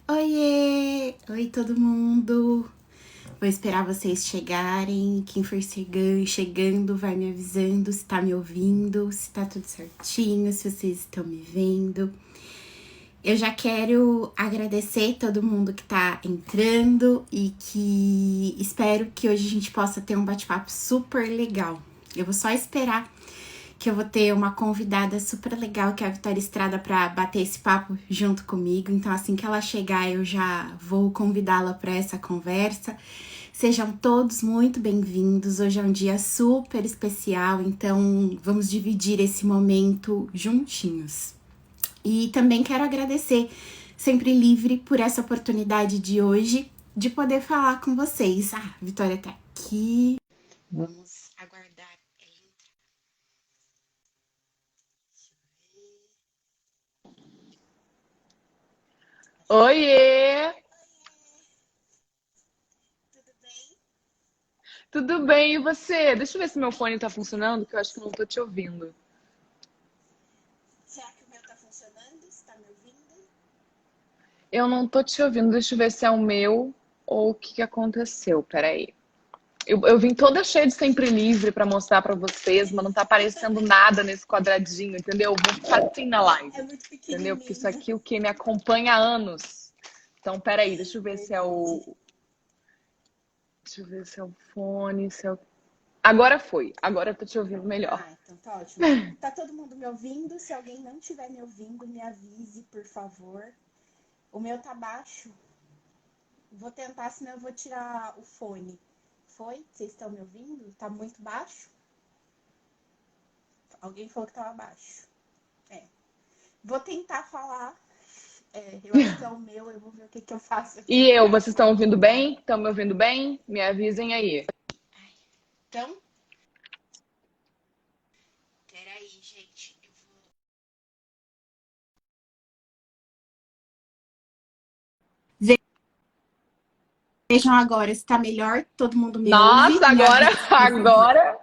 Oiê! Oi, todo mundo! Vou esperar vocês chegarem. Quem for chegando vai me avisando se tá me ouvindo, se tá tudo certinho, se vocês estão me vendo. Eu já quero agradecer todo mundo que tá entrando e que espero que hoje a gente possa ter um bate-papo super legal. Eu vou só esperar que eu vou ter uma convidada super legal, que é a Vitória Estrada, para bater esse papo junto comigo. Então, assim que ela chegar, eu já vou convidá-la para essa conversa. Sejam todos muito bem-vindos. Hoje é um dia super especial, então vamos dividir esse momento juntinhos. E também quero agradecer Sempre Livre por essa oportunidade de hoje de poder falar com vocês. Ah, a Vitória tá aqui. Vamos aguardar. Oiê! Tudo bem? Tudo bem, e você? Deixa eu ver se meu fone tá funcionando, que eu acho que eu não tô te ouvindo. Será que o meu tá funcionando? Você tá me ouvindo? Eu não tô te ouvindo, deixa eu ver se é o meu ou o que aconteceu. Peraí. Eu vim toda cheia de sempre livre pra mostrar pra vocês, mas não tá aparecendo nada nesse quadradinho, entendeu? Eu vou ficar assim na live, É muito entendeu? Porque isso pequenininho. aqui é o que me acompanha há anos. Então, peraí, deixa eu ver se é Verdade. o. Deixa eu ver se é o fone, se é o. Agora foi, agora eu tô te ouvindo melhor. Ah, então tá ótimo. Tá todo mundo me ouvindo? Se alguém não estiver me ouvindo, me avise, por favor. O meu tá baixo. Vou tentar, senão eu vou tirar o fone. Foi? Vocês estão me ouvindo? Tá muito baixo? Alguém falou que tava baixo. É. Vou tentar falar. Eu acho que é o meu, eu vou ver o que eu faço aqui E no eu, vocês estão microfone. ouvindo bem? Estão me ouvindo bem? Me avisem aí. Então, peraí, gente. Eu vou. Vejam agora se tá melhor. Todo mundo me ouve? Nossa, Me agora, avisa, por favor. agora.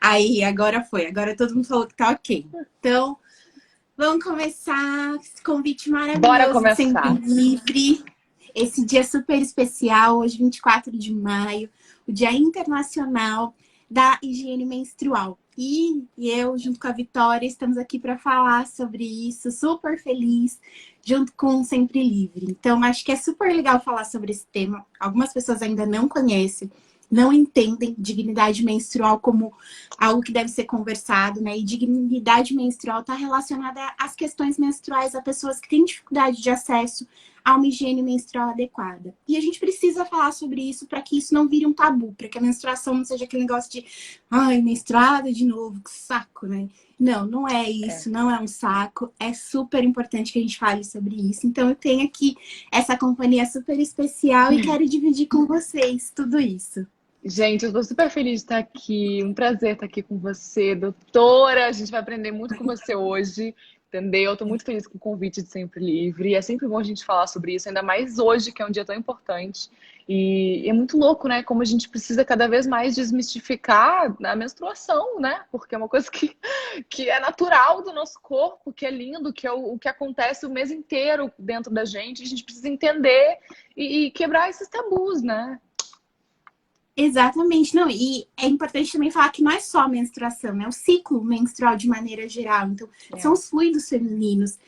Aí, agora foi. Agora todo mundo falou que tá ok. Então, vamos começar esse convite Bora maravilhoso de Sempre começar. Livre. Esse dia super especial, hoje, 24 de maio, o Dia Internacional da Higiene Menstrual. E eu, junto com a Vitória, estamos aqui para falar sobre isso, super feliz, junto com o Sempre Livre. Então, acho que é super legal falar sobre esse tema. Algumas pessoas ainda não conhecem, não entendem dignidade menstrual como algo que deve ser conversado, né? E dignidade menstrual está relacionada às questões menstruais a pessoas que têm dificuldade de acesso a uma higiene menstrual adequada. E a gente precisa falar sobre isso para que isso não vire um tabu, para que a menstruação não seja aquele negócio de ai, menstruada de novo, que saco, né? Não, não é É. isso, não é um saco. É super importante que a gente fale sobre isso. Então eu tenho aqui essa companhia super especial e quero dividir com vocês tudo isso. Gente, eu tô super feliz de estar aqui. Um prazer estar aqui com você, doutora. A gente vai aprender muito com você hoje, entendeu? Eu tô muito feliz com o convite de Sempre Livre. E é sempre bom a gente falar sobre isso, ainda mais hoje, que é um dia tão importante. E é muito louco, né? Como a gente precisa cada vez mais desmistificar a menstruação, né? Porque é uma coisa que é natural do nosso corpo, que é lindo, que é o que acontece o mês inteiro dentro da gente. A gente precisa entender e quebrar esses tabus, né? Exatamente, não, e é importante também falar que não é só a menstruação, né? O ciclo menstrual de maneira geral. Então, são É. os fluidos femininos.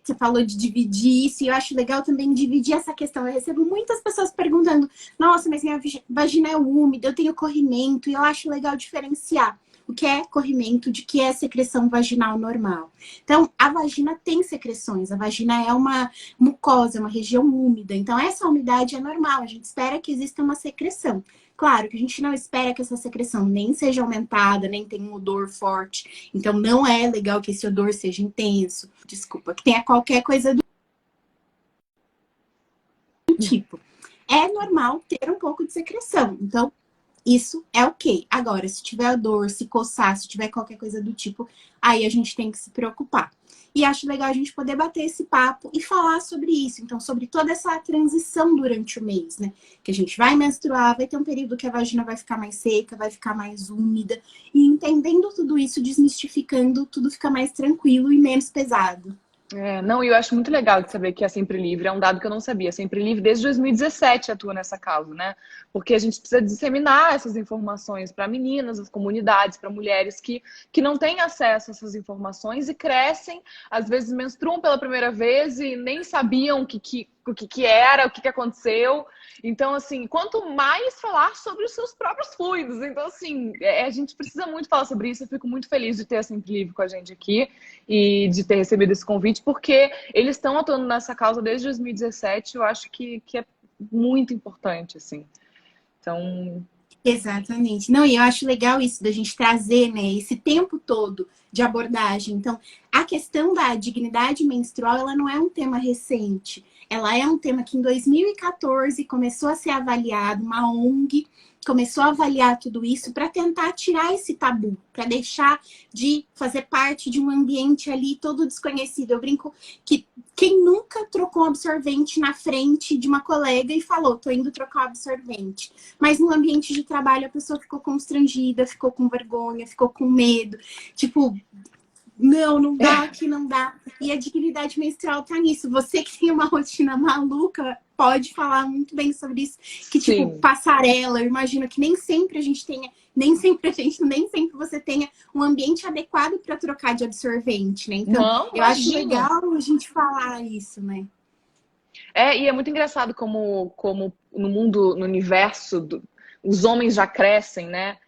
Você falou de dividir isso, e eu acho legal também dividir essa questão. Eu recebo muitas pessoas perguntando: nossa, mas minha vagina é úmida, eu tenho corrimento, e eu acho legal diferenciar o que é corrimento de que é secreção vaginal normal. Então, a vagina tem secreções, a vagina é uma mucosa, é uma região úmida, então essa umidade é normal, a gente espera que exista uma secreção. Claro que a gente não espera que essa secreção nem seja aumentada, nem tenha um odor forte. Então, não é legal que esse odor seja intenso. Desculpa, que tenha qualquer coisa do tipo. É normal ter um pouco de secreção. Então, isso é ok. Agora, se tiver dor, se coçar, se tiver qualquer coisa do tipo, aí a gente tem que se preocupar. E acho legal a gente poder bater esse papo e falar sobre isso. Então, sobre toda essa transição durante o mês, né? Que a gente vai menstruar, vai ter um período que a vagina vai ficar mais seca, vai ficar mais úmida. E entendendo tudo isso, desmistificando, tudo fica mais tranquilo e menos pesado. Não, e eu acho muito legal de saber que a Sempre Livre é um dado que eu não sabia. A Sempre Livre desde 2017 atua nessa causa, né? Porque a gente precisa disseminar essas informações para meninas, as comunidades, para mulheres que não têm acesso a essas informações e crescem, às vezes menstruam pela primeira vez e nem sabiam o que era, o que aconteceu. Então, assim, quanto mais falar sobre os seus próprios fluidos. Então, assim, a gente precisa muito falar sobre isso. Eu fico muito feliz de ter a Sempre Livre com a gente aqui e de ter recebido esse convite, porque eles estão atuando nessa causa desde 2017. Eu acho que é muito importante, assim. Então, Exatamente. Não, e eu acho legal isso da gente trazer, né, esse tempo todo de abordagem. Então, a questão da dignidade menstrual, ela não é um tema recente. Ela é um tema que em 2014 começou a ser avaliado, uma ONG começou a avaliar tudo isso para tentar tirar esse tabu, para deixar de fazer parte de um ambiente ali todo desconhecido. Eu brinco que quem nunca trocou um absorvente na frente de uma colega e falou, tô indo trocar o absorvente. Mas no ambiente de trabalho a pessoa ficou constrangida, ficou com vergonha, ficou com medo. Tipo, não dá, aqui não dá. E a dignidade menstrual tá nisso. Você que tem uma rotina maluca pode falar muito bem sobre isso. Que, tipo, sim. passarela, eu imagino que nem sempre a gente tenha, nem sempre você tenha um ambiente adequado para trocar de absorvente, né? Então, Não, eu acho imagina. legal a gente falar isso, né? E é muito engraçado como no mundo, no universo, os homens já crescem, né?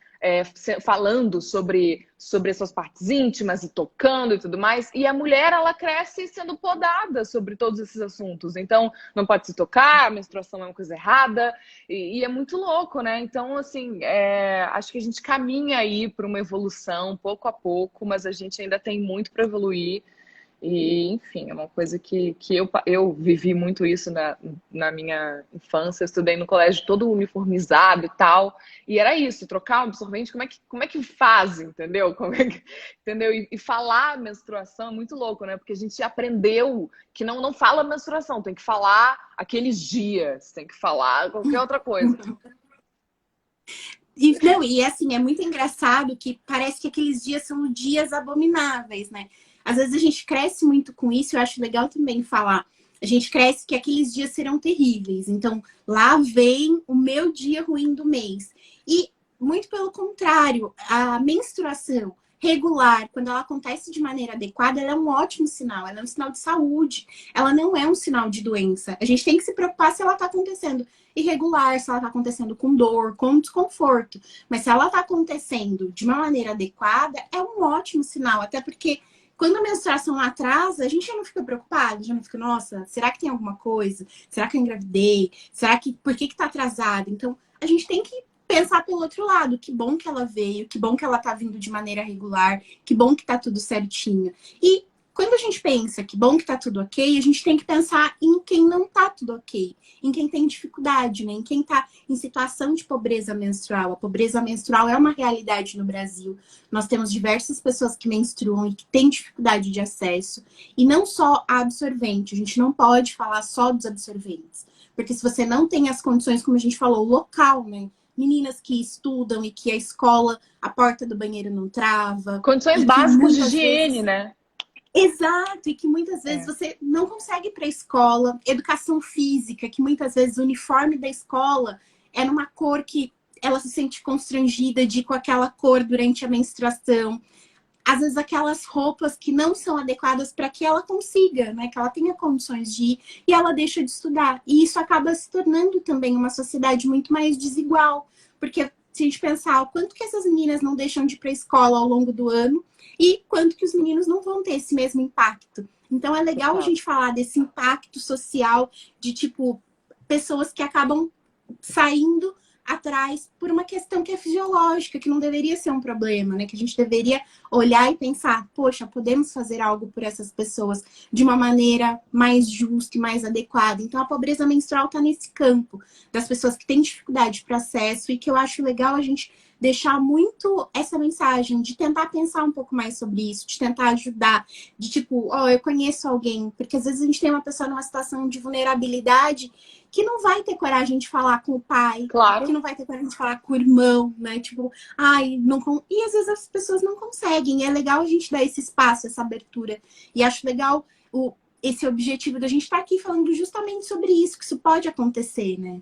Falando sobre as suas partes íntimas e tocando e tudo mais. E a mulher, ela cresce sendo podada sobre todos esses assuntos. Então, não pode se tocar, a menstruação é uma coisa errada. E é muito louco, né? Então, assim, acho que a gente caminha aí para uma evolução, pouco a pouco, mas a gente ainda tem muito para evoluir. E, enfim, é uma coisa que eu vivi muito isso na minha infância. Eu estudei no colégio todo uniformizado e tal. E era isso, trocar um absorvente, como é que faz, entendeu? Entendeu? E falar menstruação é muito louco, né? Porque a gente aprendeu que não fala menstruação, tem que falar aqueles dias, tem que falar qualquer outra coisa. E, não, e assim, é muito engraçado que parece que aqueles dias são dias abomináveis, né? Às vezes a gente cresce muito com isso, eu acho legal também falar. A gente cresce que aqueles dias serão terríveis. Então, lá vem o meu dia ruim do mês. E, muito pelo contrário, a menstruação regular, quando ela acontece de maneira adequada, ela é um ótimo sinal, ela é um sinal de saúde, ela não é um sinal de doença. A gente tem que se preocupar se ela está acontecendo irregular, se ela está acontecendo com dor, com desconforto. Mas se ela está acontecendo de uma maneira adequada, é um ótimo sinal. Até porque quando a menstruação atrasa, a gente já não fica preocupado, já não fica, nossa, será que tem alguma coisa? Será que eu engravidei? Por que tá atrasada? Então, a gente tem que pensar pelo outro lado. Que bom que ela veio, que bom que ela tá vindo de maneira regular, que bom que tá tudo certinho. E quando a gente pensa que bom que tá tudo ok, a gente tem que pensar em quem não tá tudo ok, em quem tem dificuldade, né? Em quem tá em situação de pobreza menstrual. A pobreza menstrual é uma realidade no Brasil. Nós temos diversas pessoas que menstruam e que têm dificuldade de acesso. E não só a absorvente, a gente não pode falar só dos absorventes. Porque se você não tem as condições, como a gente falou, o local, né? Meninas que estudam e que a escola, a porta do banheiro não trava, Condições e que básicas de muitas higiene, vezes né? exato, e que muitas vezes É, você não consegue ir para a escola. Educação física, que muitas vezes o uniforme da escola é numa cor que ela se sente constrangida de ir com aquela cor durante a menstruação. Às vezes aquelas roupas que não são adequadas para que ela consiga, né? Que ela tenha condições de ir e ela deixa de estudar. E isso acaba se tornando também uma sociedade muito mais desigual. Porque se a gente pensar o quanto que essas meninas não deixam de ir para a escola ao longo do ano e quanto que os meninos não vão ter esse mesmo impacto. Então é legal a total. gente falar desse impacto social de tipo pessoas que acabam saindo atrás por uma questão que é fisiológica, que não deveria ser um problema, né? Que a gente deveria olhar e pensar, poxa, podemos fazer algo por essas pessoas de uma maneira mais justa e mais adequada. Então a pobreza menstrual está nesse campo das pessoas que têm dificuldade para acesso e que eu acho legal a gente deixar muito essa mensagem de tentar pensar um pouco mais sobre isso, de tentar ajudar, de tipo, ó, eu conheço alguém, porque às vezes a gente tem uma pessoa numa situação de vulnerabilidade que não vai ter coragem de falar com o pai, que Claro. não vai ter coragem de falar com o irmão, né? Tipo, ai, não. E às vezes as pessoas não conseguem. E é legal a gente dar esse espaço, essa abertura. E acho legal o, esse objetivo da gente estar aqui falando justamente sobre isso, que isso pode acontecer, né?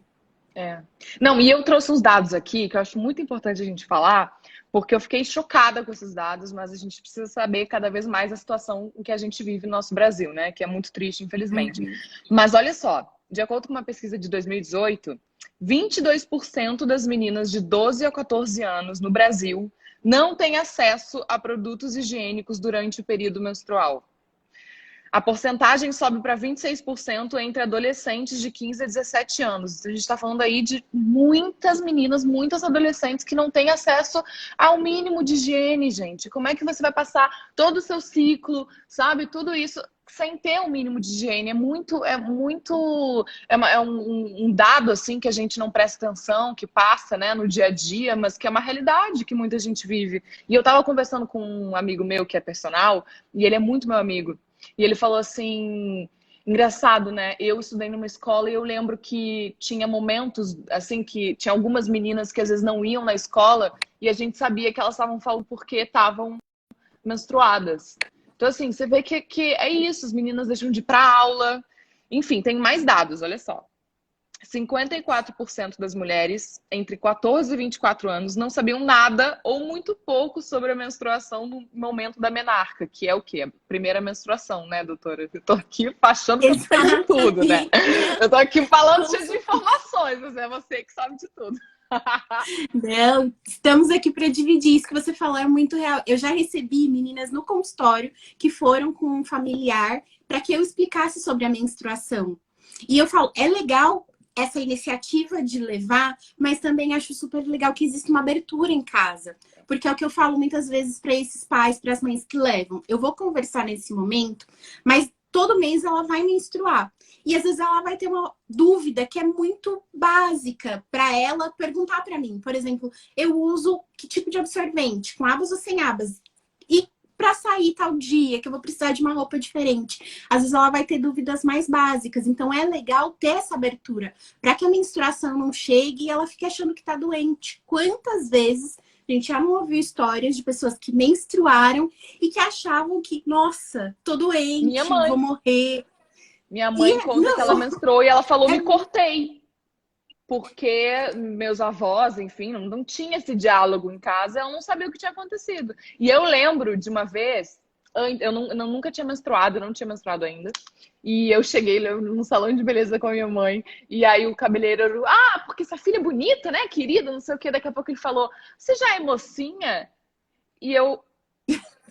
É. Não, e eu trouxe uns dados aqui que eu acho muito importante a gente falar, porque eu fiquei chocada com esses dados, mas a gente precisa saber cada vez mais a situação em que a gente vive no nosso Brasil, né? Que é muito triste, infelizmente. Uhum. Mas olha só, de acordo com uma pesquisa de 2018, 22% das meninas de 12 a 14 anos no Brasil não têm acesso a produtos higiênicos durante o período menstrual. A porcentagem sobe para 26% entre adolescentes de 15 a 17 anos. A gente está falando aí de muitas meninas, muitas adolescentes que não têm acesso ao mínimo de higiene, gente. Como é que você vai passar todo o seu ciclo, sabe? Tudo isso sem ter o mínimo de higiene. É um dado assim que a gente não presta atenção, que passa, né, no dia a dia, mas que é uma realidade que muita gente vive. E eu estava conversando com um amigo meu que é personal, e ele é muito meu amigo. E ele falou assim, engraçado, né? Eu estudei numa escola e eu lembro que tinha momentos, assim, que tinha algumas meninas que às vezes não iam na escola e a gente sabia que elas estavam falando porque estavam menstruadas. Então, assim, você vê que é isso, as meninas deixam de ir pra aula. Enfim, tem mais dados, olha só. 54% das mulheres entre 14 e 24 anos não sabiam nada ou muito pouco sobre a menstruação no momento da menarca, que é o quê? A primeira menstruação, né, doutora? Eu tô aqui achando que eu sei de tudo, né? Eu tô aqui falando cheio de informações, mas é você que sabe de tudo. Não, estamos aqui para dividir. Isso que você falou é muito real. Eu já recebi meninas no consultório que foram com um familiar para que eu explicasse sobre a menstruação. E eu falo, é legal essa iniciativa de levar, mas também acho super legal que existe uma abertura em casa. Porque é o que eu falo muitas vezes para esses pais, para as mães que levam. Eu vou conversar nesse momento, mas todo mês ela vai menstruar. E às vezes ela vai ter uma dúvida que é muito básica para ela perguntar para mim. Por exemplo, eu uso que tipo de absorvente? Com abas ou sem abas? E para sair tal dia que eu vou precisar de uma roupa diferente. Às vezes ela vai ter dúvidas mais básicas. Então é legal ter essa abertura para que a menstruação não chegue e ela fique achando que está doente. Quantas vezes a gente já não ouviu histórias de pessoas que menstruaram e que achavam que, nossa, tô Minha doente, vou mãe. morrer. Minha E mãe conta que ela não, menstruou e ela falou, é me cortei. Porque meus avós, enfim, não tinha esse diálogo em casa, eu não sabia o que tinha acontecido. E eu lembro de uma vez, eu nunca tinha menstruado, eu não tinha menstruado ainda, e eu cheguei num salão de beleza com a minha mãe, e aí o cabeleireiro, porque sua filha é bonita, né, querida, não sei o quê, daqui a pouco ele falou, você já é mocinha? E eu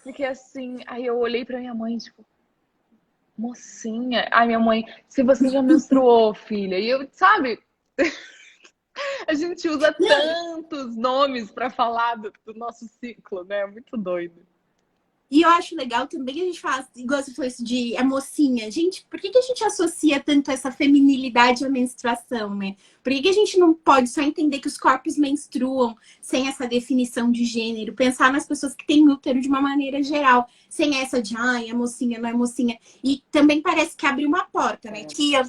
fiquei assim, aí eu olhei pra minha mãe, tipo, mocinha? Ai, minha mãe, se você já menstruou, filha, e eu, sabe... A gente usa tantos nomes para falar do nosso ciclo, né? Muito doido. E eu acho legal também a gente falar, igual você falou isso de a mocinha. Gente, por que, que a gente associa tanto essa feminilidade à menstruação, né? Por que, que a gente não pode só entender que os corpos menstruam sem essa definição de gênero? Pensar nas pessoas que têm útero de uma maneira geral, sem essa de, ai, é mocinha, não é mocinha. E também parece que abre uma porta, né? Que eu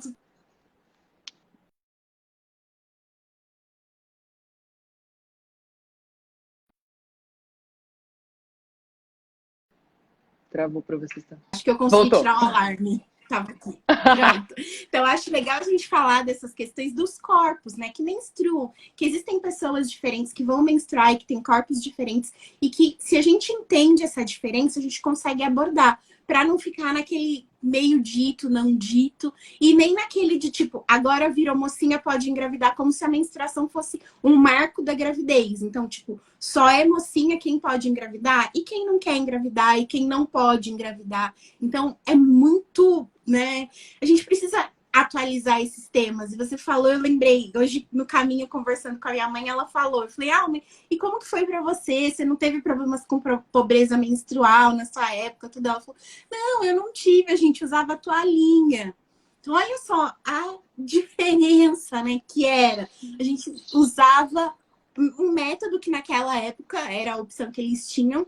Travou para você. acho que eu consegui Voltou. tirar o alarme. Tava aqui. Pronto. Então, eu acho legal a gente falar dessas questões dos corpos, né? Que menstruam. Que existem pessoas diferentes que vão menstruar e que têm corpos diferentes. E que, se a gente entende essa diferença, a gente consegue abordar. Pra não ficar naquele meio dito, não dito. E nem naquele de tipo, agora virou mocinha, pode engravidar, como se a menstruação fosse um marco da gravidez. Então, tipo, só é mocinha quem pode engravidar e quem não quer engravidar e quem não pode engravidar. Então, é muito, né? A gente precisa atualizar esses temas. E você falou, eu lembrei, hoje no caminho conversando com a minha mãe, ela falou, eu falei, e como que foi para você? Você não teve problemas com pobreza menstrual na sua época, tudo? Ela falou, não, eu não tive, a gente usava toalhinha. Então, olha só a diferença, né, que era. A gente usava um método que naquela época era a opção que eles tinham,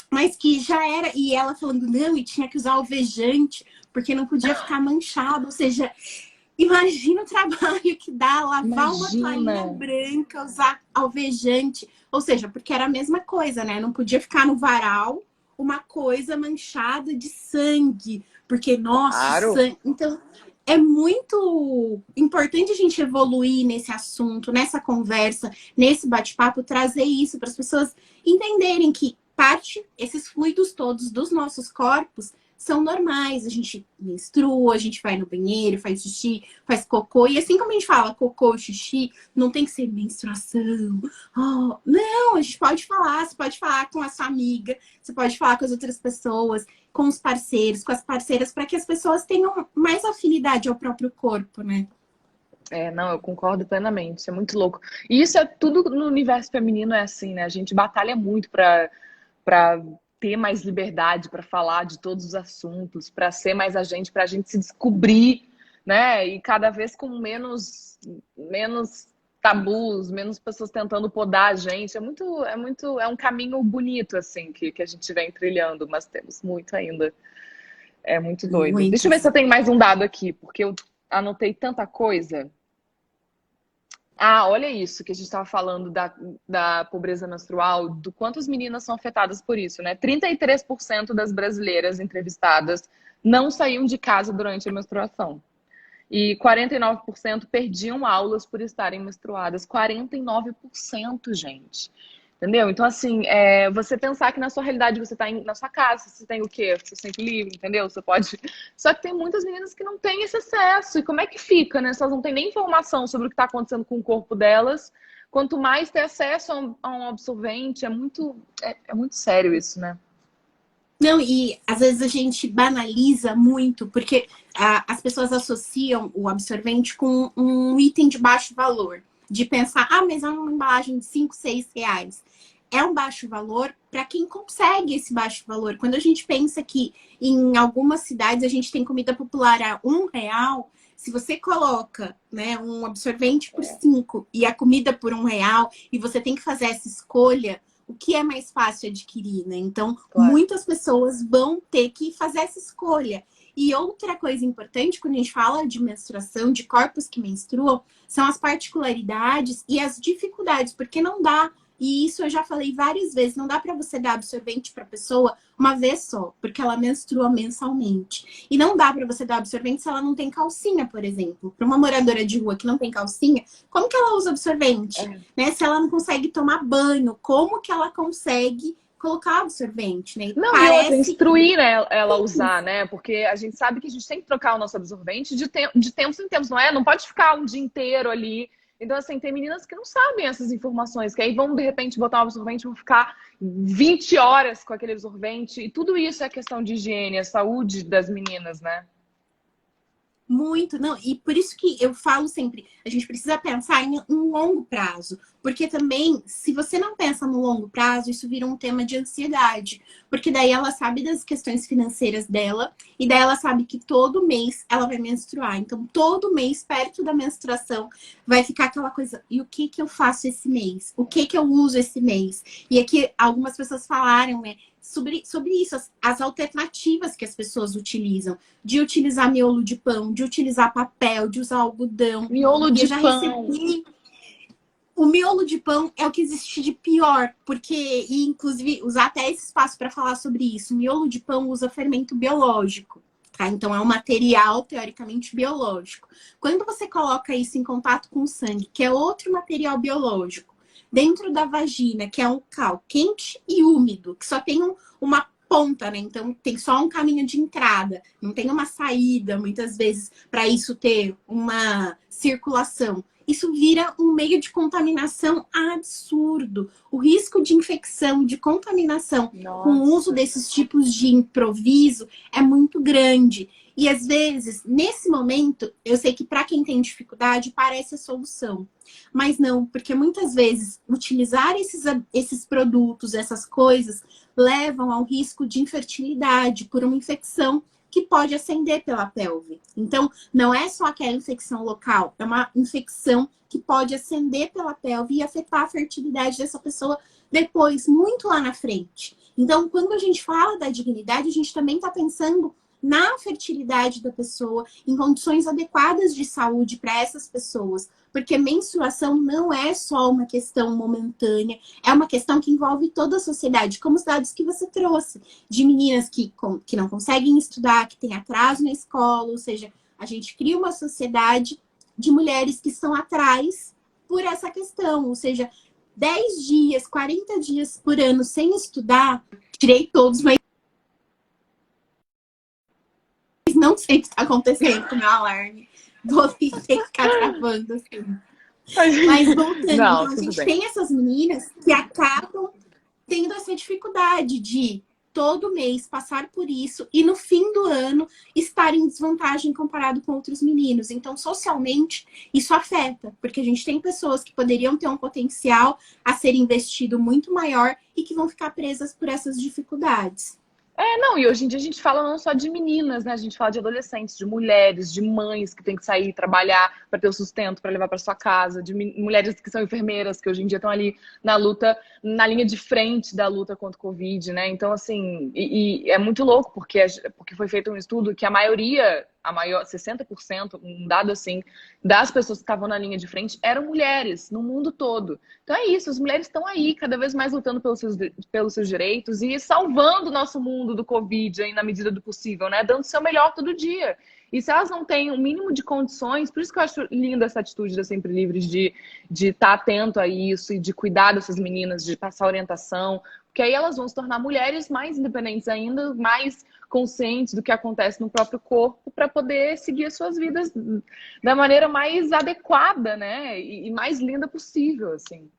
mas que já era, e ela falando, não, e tinha que usar alvejante, porque não podia ficar manchado, ou seja, imagina o trabalho que dá lavar uma toalhinha Imagina. branca, usar alvejante, ou seja, porque era a mesma coisa, né? Não podia ficar no varal uma coisa manchada de sangue, porque, nossa, Claro. então é muito importante a gente evoluir nesse assunto, nessa conversa, nesse bate-papo, trazer isso para as pessoas entenderem que esses fluidos todos dos nossos corpos são normais. A gente menstrua, a gente vai no banheiro, faz xixi, faz cocô. E assim como a gente fala cocô e xixi, não tem que ser menstruação. Oh, não, a gente pode falar. Você pode falar com a sua amiga, você pode falar com as outras pessoas, com os parceiros, com as parceiras, para que as pessoas tenham mais afinidade ao próprio corpo, né? Não, eu concordo plenamente. É muito louco. E isso é tudo no universo feminino, é assim, né? A gente batalha muito para ter mais liberdade, para falar de todos os assuntos, para ser mais a gente, para a gente se descobrir, né? E cada vez com menos tabus, menos pessoas tentando podar a gente. É um caminho bonito, assim, que a gente vem trilhando, mas temos muito ainda. É muito doido. Deixa eu ver se Muitas. eu tenho mais um dado aqui, porque eu anotei tanta coisa. Ah, olha isso que a gente estava falando da pobreza menstrual, do quanto as meninas são afetadas por isso, né? 33% das brasileiras entrevistadas não saíam de casa durante a menstruação. E 49% perdiam aulas por estarem menstruadas. 49%, gente. Entendeu? Então, assim, você pensar que na sua realidade você está na sua casa, você tem o quê? Você sempre livre, entendeu? Você pode. Só que tem muitas meninas que não têm esse acesso. E como é que fica, né? Se elas não têm nem informação sobre o que está acontecendo com o corpo delas, quanto mais ter acesso a um absorvente, é muito sério isso, né? Não, e às vezes a gente banaliza muito, porque as pessoas associam o absorvente com um item de baixo valor. De pensar, mas é uma embalagem de 5, 6 reais. É um baixo valor para quem consegue esse baixo valor. Quando a gente pensa que em algumas cidades a gente tem comida popular a R$ 1, se você coloca, né, um absorvente por 5 e a comida por R$ 1, e você tem que fazer essa escolha, o que é mais fácil adquirir, né? Então, Claro. muitas pessoas vão ter que fazer essa escolha. E outra coisa importante, quando a gente fala de menstruação, de corpos que menstruam, são as particularidades e as dificuldades, porque não dá, e isso eu já falei várias vezes, não dá para você dar absorvente para a pessoa uma vez só, porque ela menstrua mensalmente. E não dá para você dar absorvente se ela não tem calcinha, por exemplo. Para uma moradora de rua que não tem calcinha, como que ela usa absorvente? É. Né? Se ela não consegue tomar banho, como que ela consegue colocar absorvente, né? Não, e outra, Parece instruir, né, ela a usar, né? Porque a gente sabe que a gente tem que trocar o nosso absorvente de tempos em tempos, não é? Não pode ficar um dia inteiro ali. Então, assim, tem meninas que não sabem essas informações, que aí vão, de repente, botar um absorvente e vão ficar 20 horas com aquele absorvente. E tudo isso é questão de higiene, a saúde das meninas, né? muito, não, e por isso que eu falo sempre, a gente precisa pensar em um longo prazo, porque também, se você não pensa no longo prazo, isso vira um tema de ansiedade, porque daí ela sabe das questões financeiras dela, e daí ela sabe que todo mês ela vai menstruar, então todo mês, perto da menstruação, vai ficar aquela coisa, e o que que eu faço esse mês? O que que eu uso esse mês? E aqui algumas pessoas falaram, né, sobre isso, as alternativas que as pessoas utilizam, de utilizar miolo de pão, de utilizar papel, de usar algodão. Miolo E eu de já pão. recebi. O miolo de pão é o que existe de pior, porque, e inclusive, usar até esse espaço para falar sobre isso. O miolo de pão usa fermento biológico, tá? Então, é um material teoricamente biológico. Quando você coloca isso em contato com o sangue, que é outro material biológico, dentro da vagina, que é um cal quente e úmido, que só tem uma ponta, né? Então tem só um caminho de entrada, não tem uma saída, muitas vezes, para isso ter uma circulação. Isso vira um meio de contaminação absurdo. O risco de infecção, de contaminação com o uso Nossa. desses tipos de improviso é muito grande. E às vezes, nesse momento, eu sei que para quem tem dificuldade parece a solução. Mas não, porque muitas vezes utilizar esses produtos, essas coisas, levam ao risco de infertilidade por uma infecção que pode ascender pela pelve. Então, não é só aquela infecção local, é uma infecção que pode ascender pela pelve e afetar a fertilidade dessa pessoa depois, muito lá na frente. Então, quando a gente fala da dignidade, a gente também está pensando na fertilidade da pessoa, em condições adequadas de saúde para essas pessoas. Porque menstruação não é só uma questão momentânea, é uma questão que envolve toda a sociedade, como os dados que você trouxe, de meninas que não conseguem estudar, que têm atraso na escola, ou seja, a gente cria uma sociedade de mulheres que estão atrás por essa questão, ou seja, 10 dias, 40 dias por ano sem estudar, tirei todos, mas não sei o que está acontecendo com o meu alarme. Vou ter que ficar travando assim. Mas voltando, Não, então a gente bem. tem essas meninas que acabam tendo essa dificuldade de todo mês passar por isso e no fim do ano estar em desvantagem comparado com outros meninos. Então, socialmente, isso afeta, porque a gente tem pessoas que poderiam ter um potencial a ser investido muito maior e que vão ficar presas por essas dificuldades. Não, e hoje em dia a gente fala não só de meninas, né? A gente fala de adolescentes, de mulheres, de mães que têm que sair trabalhar para ter o sustento, para levar para sua casa, de mulheres que são enfermeiras, que hoje em dia estão ali na luta, na linha de frente da luta contra o Covid, né? Então, assim, e é muito louco, porque foi feito um estudo que a maior 60%, um dado assim, das pessoas que estavam na linha de frente eram mulheres no mundo todo. Então é isso, as mulheres estão aí, cada vez mais lutando pelos seus direitos e salvando o nosso mundo do Covid aí na medida do possível, né? Dando o seu melhor todo dia. E se elas não têm o mínimo de condições, por isso que eu acho linda essa atitude da Sempre Livres de estar atento a isso e de cuidar dessas meninas, de passar orientação, porque aí elas vão se tornar mulheres mais independentes ainda, mais conscientes do que acontece no próprio corpo, para poder seguir as suas vidas da maneira mais adequada, né? E mais linda possível, assim.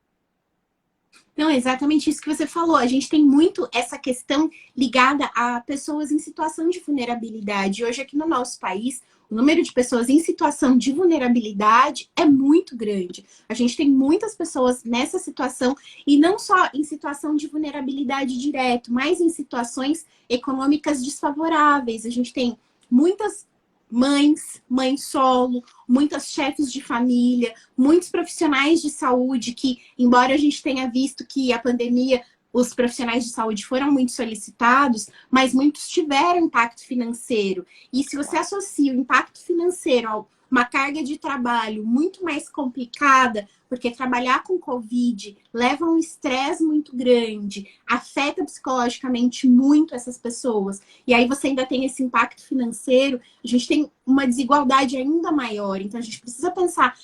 Não, é exatamente isso que você falou. A gente tem muito essa questão ligada a pessoas em situação de vulnerabilidade. Hoje, aqui no nosso país, o número de pessoas em situação de vulnerabilidade é muito grande. A gente tem muitas pessoas nessa situação, e não só em situação de vulnerabilidade direto, mas em situações econômicas desfavoráveis. A gente tem muitas mães solo, muitas chefes de família, muitos profissionais de saúde que, embora a gente tenha visto que a pandemia, os profissionais de saúde foram muito solicitados, mas muitos tiveram impacto financeiro. E se você associa o impacto financeiro a uma carga de trabalho muito mais complicada, porque trabalhar com Covid leva a um estresse muito grande, afeta psicologicamente muito essas pessoas. E aí você ainda tem esse impacto financeiro, a gente tem uma desigualdade ainda maior. Então a gente precisa pensar.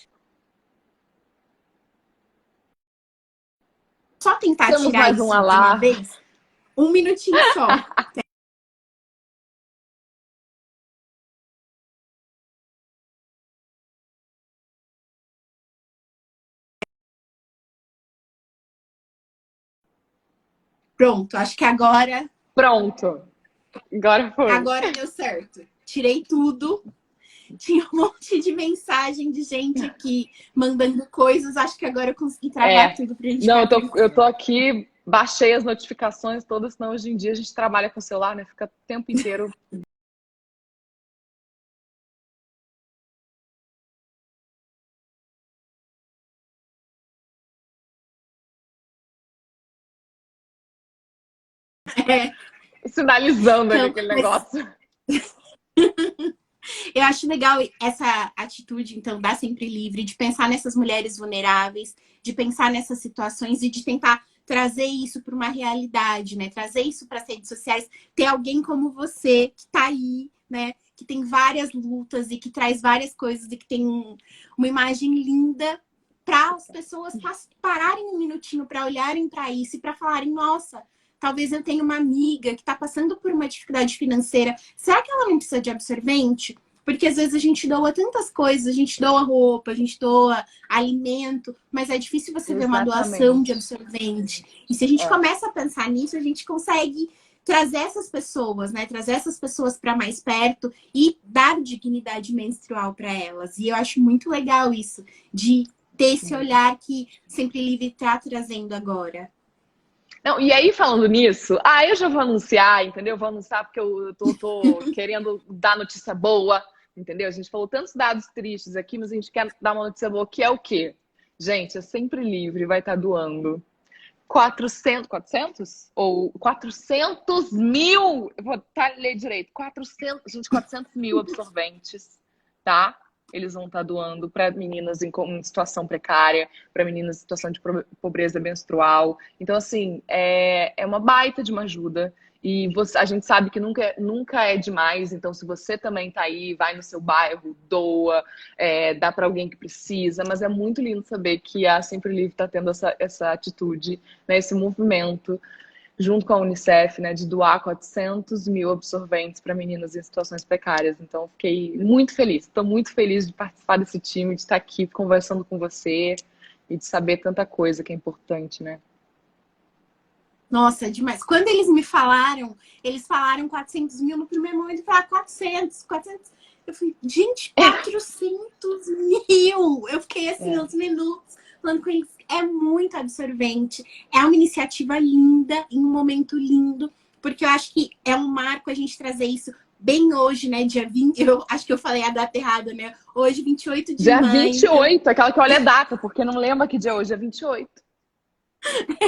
Só tentar Temos tirar mais um isso de uma alarme. vez? Um minutinho só. Pronto, acho que Pronto. Agora foi. agora deu certo. Tirei tudo. Tinha um monte de mensagem de gente aqui mandando coisas. Acho que agora eu consegui travar tudo pra gente Não, ficar eu tô tranquilo. aqui, baixei as notificações todas, senão hoje em dia a gente trabalha com o celular, né? Fica o tempo inteiro. É, Sinalizando ali então, aquele mas negócio. eu acho legal essa atitude, então, da Sempre Livre, de pensar nessas mulheres vulneráveis, de pensar nessas situações e de tentar trazer isso para uma realidade, né? Trazer isso para as redes sociais, ter alguém como você que está aí, né? Que tem várias lutas e que traz várias coisas e que tem uma imagem linda para as pessoas pararem um minutinho para olharem para isso e para falarem, nossa, talvez eu tenha uma amiga que está passando por uma dificuldade financeira. Será que ela não precisa de absorvente? Porque às vezes a gente doa tantas coisas, a gente doa roupa, a gente doa alimento, mas é difícil você ver uma doação de Exatamente. absorvente. E se a gente É. começa a pensar nisso, a gente consegue trazer essas pessoas, né? Trazer essas pessoas para mais perto e dar dignidade menstrual para elas. E eu acho muito legal isso, de ter esse olhar que Sempre Livre está trazendo agora. Não, e aí, falando nisso, eu já vou anunciar, entendeu? Vou anunciar porque eu tô querendo dar notícia boa, entendeu? A gente falou tantos dados tristes aqui, mas a gente quer dar uma notícia boa, que é o quê? Gente, é Sempre Livre, vai estar doando 400 ou 400 mil, eu vou ler direito, 400 mil absorventes, tá? Eles vão estar doando para meninas em situação precária, para meninas em situação de pobreza menstrual. Então, assim, é uma baita de uma ajuda. E a gente sabe que nunca é demais. Então, se você também tá aí, vai no seu bairro, doa, dá para alguém que precisa. Mas é muito lindo saber que a Sempre Livre está tendo essa atitude, né, esse movimento, junto com a Unicef, né, de doar 400 mil absorventes para meninas em situações precárias. Então, fiquei muito feliz. Estou muito feliz de participar desse time, de estar aqui conversando com você e de saber tanta coisa que é importante, né? Nossa, demais. Quando eles falaram 400 mil no primeiro momento, eu falei 400. Eu falei, gente, 400 mil! Eu fiquei assim, uns minutos falando com eles. É muito absorvente. É uma iniciativa linda, em um momento lindo, porque eu acho que é um marco a gente trazer isso bem hoje, né? Dia 20. Eu acho que eu falei a data errada, né? Hoje, 28 de dia maio. Dia 28, então... aquela que olha a data, porque não lembra que dia hoje é 28.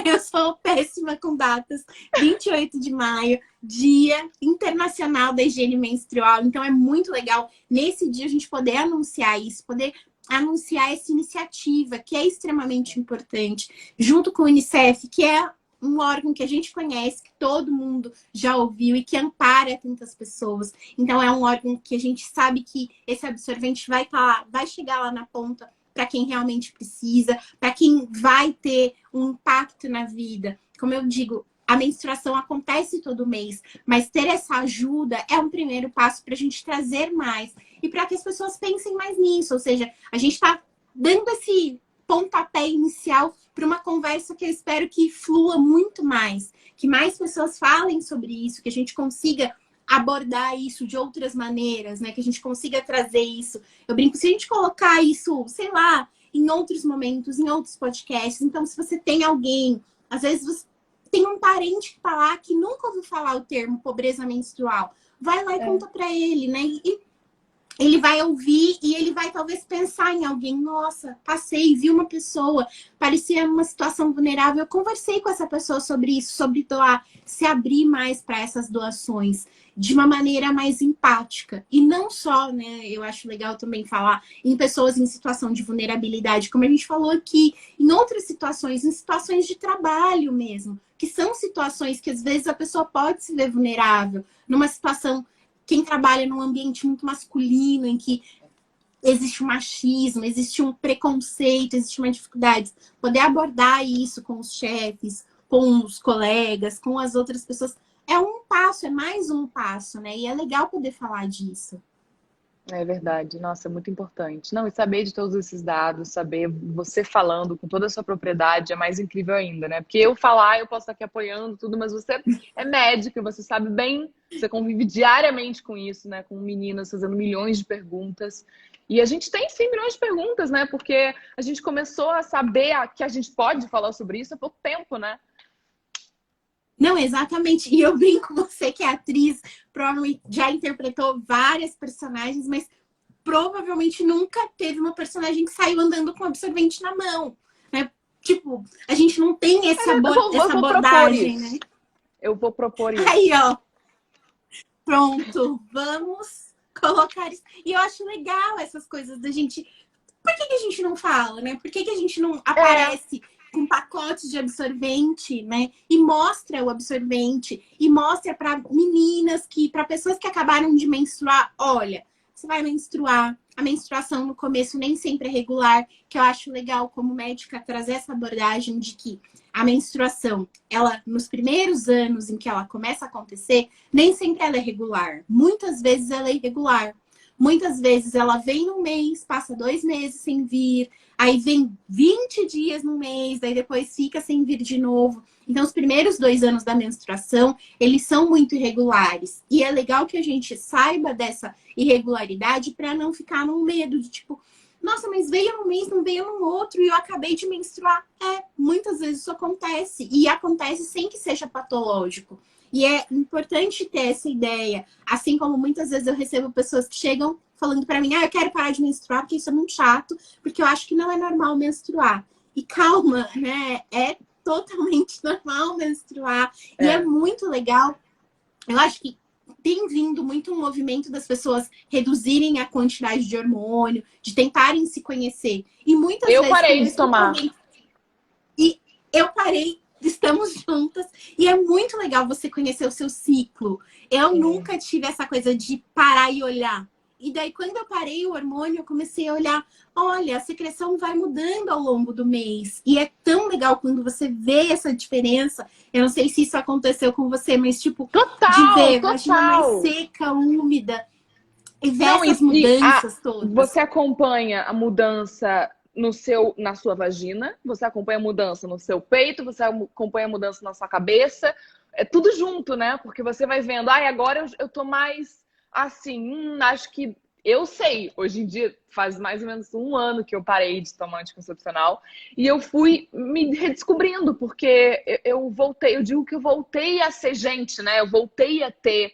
Eu sou péssima com datas. 28 de maio, Dia Internacional da Higiene Menstrual. Então é muito legal nesse dia a gente poder anunciar isso, poder anunciar essa iniciativa que é extremamente importante, junto com o Unicef, que é um órgão que a gente conhece, que todo mundo já ouviu e que ampara tantas pessoas. Então é um órgão que a gente sabe que esse absorvente vai chegar lá na ponta para quem realmente precisa, para quem vai ter um impacto na vida. Como eu digo, a menstruação acontece todo mês, mas ter essa ajuda é um primeiro passo para a gente trazer mais e para que as pessoas pensem mais nisso. Ou seja, a gente está dando esse pontapé inicial para uma conversa que eu espero que flua muito mais, que mais pessoas falem sobre isso, que a gente consiga abordar isso de outras maneiras, né? Que a gente consiga trazer isso. Eu brinco, se a gente colocar isso, sei lá, em outros momentos, em outros podcasts. Então, se você tem alguém, às vezes você tem um parente que tá lá que nunca ouviu falar o termo pobreza menstrual, vai lá e conta para ele, né? E ele vai ouvir e ele vai talvez pensar em alguém. Nossa, passei, vi uma pessoa, parecia uma situação vulnerável. Eu conversei com essa pessoa sobre isso, sobre doar, se abrir mais para essas doações de uma maneira mais empática. E não só, né? Eu acho legal também falar em pessoas em situação de vulnerabilidade, como a gente falou aqui, em outras situações, em situações de trabalho mesmo, que são situações que às vezes a pessoa pode se ver vulnerável, numa situação. Quem trabalha num ambiente muito masculino, em que existe um machismo, existe um preconceito, existe uma dificuldade, poder abordar isso com os chefes, com os colegas, com as outras pessoas, é um passo, é mais um passo, né? E é legal poder falar disso. É verdade, nossa, é muito importante. Não, e saber de todos esses dados, saber você falando com toda a sua propriedade é mais incrível ainda, né? Porque eu falar, eu posso estar aqui apoiando tudo, mas você é médica, você sabe bem, você convive diariamente com isso, né? Com meninas fazendo milhões de perguntas. E a gente tem sim milhões de perguntas, né? Porque a gente começou a saber que a gente pode falar sobre isso há pouco tempo, né? Não, exatamente. E eu brinco com você que é atriz, provavelmente já interpretou várias personagens, mas provavelmente nunca teve uma personagem que saiu andando com absorvente na mão, né? Tipo, a gente não tem essa abordagem, né? Eu vou propor isso. Aí, ó. Pronto, vamos colocar isso. E eu acho legal essas coisas da gente. Por que a gente não fala, né? Por que a gente não aparece com pacotes de absorvente, né? E mostra o absorvente e mostra para meninas para pessoas que acabaram de menstruar, olha, você vai menstruar. A menstruação no começo nem sempre é regular, que eu acho legal como médica trazer essa abordagem de que a menstruação, ela nos primeiros anos em que ela começa a acontecer, nem sempre ela é regular. Muitas vezes ela é irregular. Muitas vezes ela vem um mês, passa 2 meses sem vir, aí vem 20 dias no mês, daí depois fica sem vir de novo. Então, os primeiros 2 anos da menstruação, eles são muito irregulares. E é legal que a gente saiba dessa irregularidade para não ficar num medo de tipo, nossa, mas veio num mês, não veio num outro e eu acabei de menstruar. Muitas vezes isso acontece. E acontece sem que seja patológico. E é importante ter essa ideia. Assim como muitas vezes eu recebo pessoas que chegam falando para mim, eu quero parar de menstruar porque isso é muito chato, porque eu acho que não é normal menstruar. E calma, né? É totalmente normal menstruar. E é muito legal. Eu acho que tem vindo muito um movimento das pessoas reduzirem a quantidade de hormônio, de tentarem se conhecer. E muitas Eu vezes parei de tomar. E eu parei, estamos juntas. E é muito legal você conhecer o seu ciclo. Eu nunca tive essa coisa de parar e olhar. E daí, quando eu parei o hormônio, eu comecei a olhar, olha, a secreção vai mudando ao longo do mês. E é tão legal quando você vê essa diferença. Eu não sei se isso aconteceu com você, mas tipo, de ver vagina mais seca, úmida, e ver essas mudanças todas. Você acompanha a mudança na sua vagina, você acompanha a mudança no seu peito, você acompanha a mudança na sua cabeça. É tudo junto, né? Porque você vai vendo, agora eu tô mais... assim, acho que eu sei. Hoje em dia, faz mais ou menos 1 ano que eu parei de tomar anticoncepcional e eu fui me redescobrindo, porque eu voltei, eu digo que eu voltei a ser gente, né? Eu voltei a ter